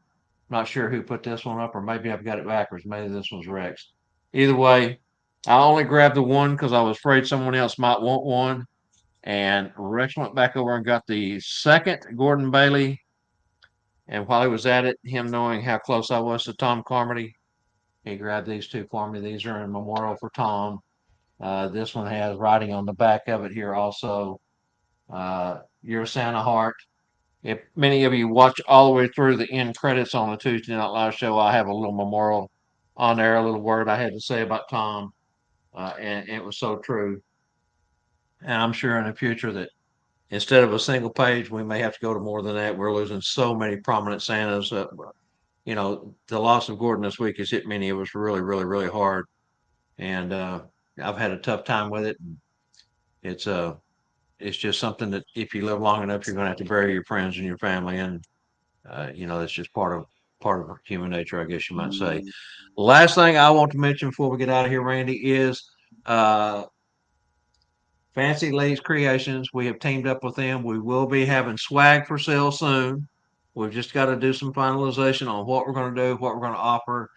Not sure who put this one up, or maybe I've got it backwards. Maybe this one's Rex. Either way, I only grabbed the one because I was afraid someone else might want one. And Rex went back over and got the second Gordon Bailey. And while he was at it, him knowing how close I was to Tom Carmody, he grabbed these two for me. These are in memorial for Tom. This one has writing on the back of it here also. Your Santa Heart. If many of you watch all the way through the end credits on the Tuesday Night Live show, I have a little memorial on there, a little word I had to say about Tom. And it was so true. And I'm sure in the future that instead of a single page, we may have to go to more than that. We're losing so many prominent Santas. The loss of Gordon this week has hit many of us really, really, really hard. And I've had a tough time with it. It's just something that if you live long enough, you're going to have to bury your friends and your family. And, that's just part of human nature, I guess you might say. Last thing I want to mention before we get out of here, Randy, is Fancy Lace Creations. We have teamed up with them. We will be having swag for sale soon. We've just got to do some finalization on what we're going to do, what we're going to offer.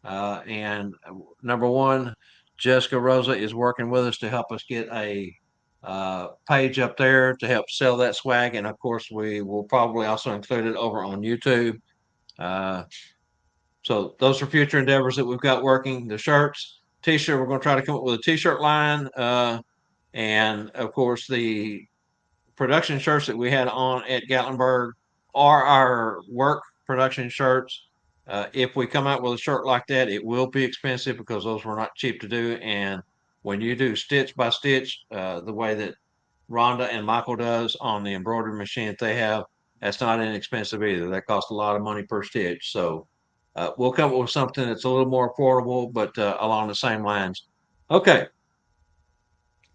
And number one, Jessica Rosa is working with us to help us get a page up there to help sell that swag. And of course, we will probably also include it over on YouTube. So those are future endeavors that we've got working. The shirts, t-shirt, we're going to try to come up with a t-shirt line. And of course, the production shirts that we had on at Gatlinburg are our work production shirts. If we come out with a shirt like that, it will be expensive because those were not cheap to do. And when you do stitch by stitch, the way that Rhonda and Michael does on the embroidery machine that they have, that's not inexpensive either. That costs a lot of money per stitch. So we'll come up with something that's a little more affordable, but along the same lines. Okay.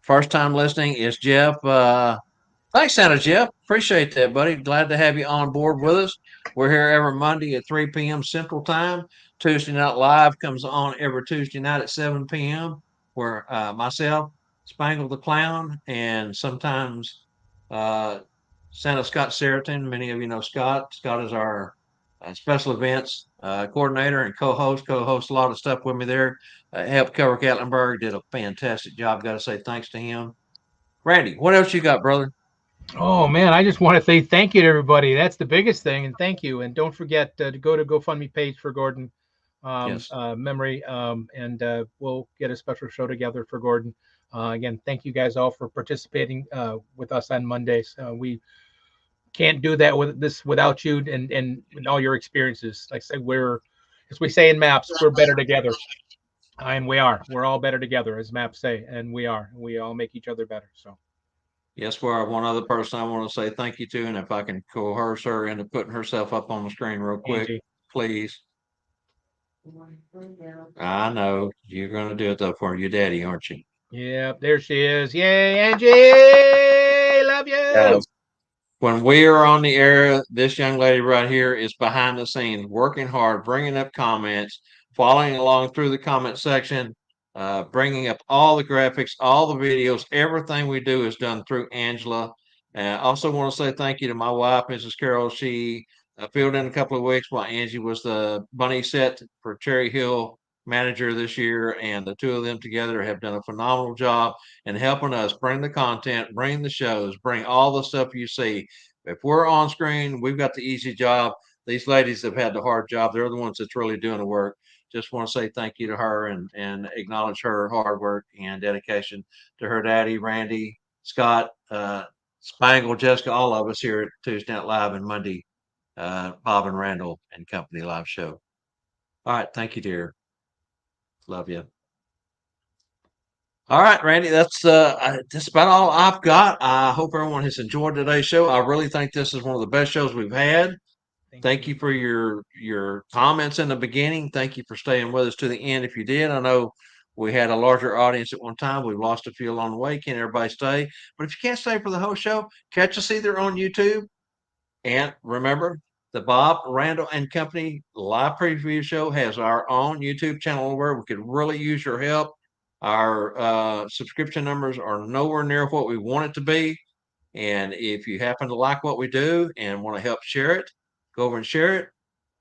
First time listening is Jeff. Thanks, Santa Jeff. Appreciate that, buddy. Glad to have you on board with us. We're here every Monday at 3 p.m. Central Time. Tuesday Night Live comes on every Tuesday night at 7 p.m. where myself, Spangle the Clown, and sometimes Santa Scott Seriton. Many of you know Scott. Scott is our special events coordinator and co-host a lot of stuff with me there. Helped cover Gatlinburg. Did a fantastic job. Got to say thanks to him. Randy, what else you got, brother? Oh man, I just want to say thank you to everybody. That's the biggest thing, and thank you. And don't forget to go to GoFundMe page for Gordon Yes. memory, and we'll get a special show together for Gordon. Again, thank you guys all for participating with us on Mondays. We can't do that without you and all your experiences. Like I said, as we say in maps, we're better together. And we are. We're all better together, as maps say, and we are. We all make each other better. So. Yes, we are. One other person I want to say thank you to, and if I can coerce her into putting herself up on the screen real quick, Angie. please. I know you're going to do it though for your daddy, aren't you? Yeah, there she is. Yay, Angie! Love you. Yes. When we are on the air, this young lady right here is behind the scenes, working hard, bringing up comments, following along through the comment section, bringing up all the graphics, all the videos. Everything we do is done through Angela. I also want to say thank you to my wife, Mrs. Carroll. She filled in a couple of weeks while Angie was the bunny set for Cherry Hill manager this year, and the two of them together have done a phenomenal job in helping us bring the content, bring the shows, bring all the stuff you see. If we're on screen, we've got the easy job. These ladies have had the hard job. They're the ones that's really doing the work. Just want to say thank you to her and acknowledge her hard work and dedication to her daddy, Randy, Scott, Spangle, Jessica, all of us here at Tuesday Night Live and Monday, Bob and Randall and Company Live Show. All right. Thank you, dear. Love you. All right, Randy, that's about all I've got. I hope everyone has enjoyed today's show. I really think this is one of the best shows we've had. Thank you for your comments in the beginning. Thank you for staying with us to the end. If you did, I know we had a larger audience at one time. We've lost a few along the way. Can't everybody stay? But if you can't stay for the whole show, catch us either on YouTube. And remember, The Bob Randall and Company live preview show has our own YouTube channel where we could really use your help. Our subscription numbers are nowhere near what we want it to be. And if you happen to like what we do and want to help share it, go over and share it.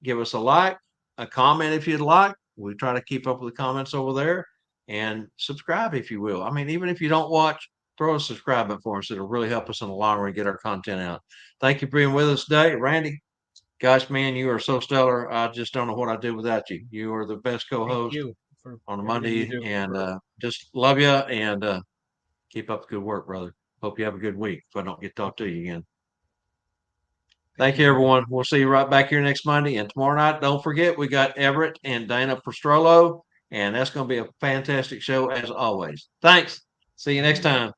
Give us a like, a comment if you'd like. We try to keep up with the comments over there, and subscribe if you will. I mean, even if you don't watch, throw a subscribe button for us. It'll really help us in the long run get our content out. Thank you for being with us today. Randy, gosh, man, you are so stellar. I just don't know what I'd do without you. You are the best Thank co-host you for on a everything you Monday, do. and just love you, and keep up the good work, brother. Hope you have a good week if I don't get to talk to you again. Thank you, Bob. everyone. We'll see you right back here next Monday. And tomorrow night, don't forget, we got Everett and Dana Pastrollo, and that's going to be a fantastic show as always. Thanks. See you next time.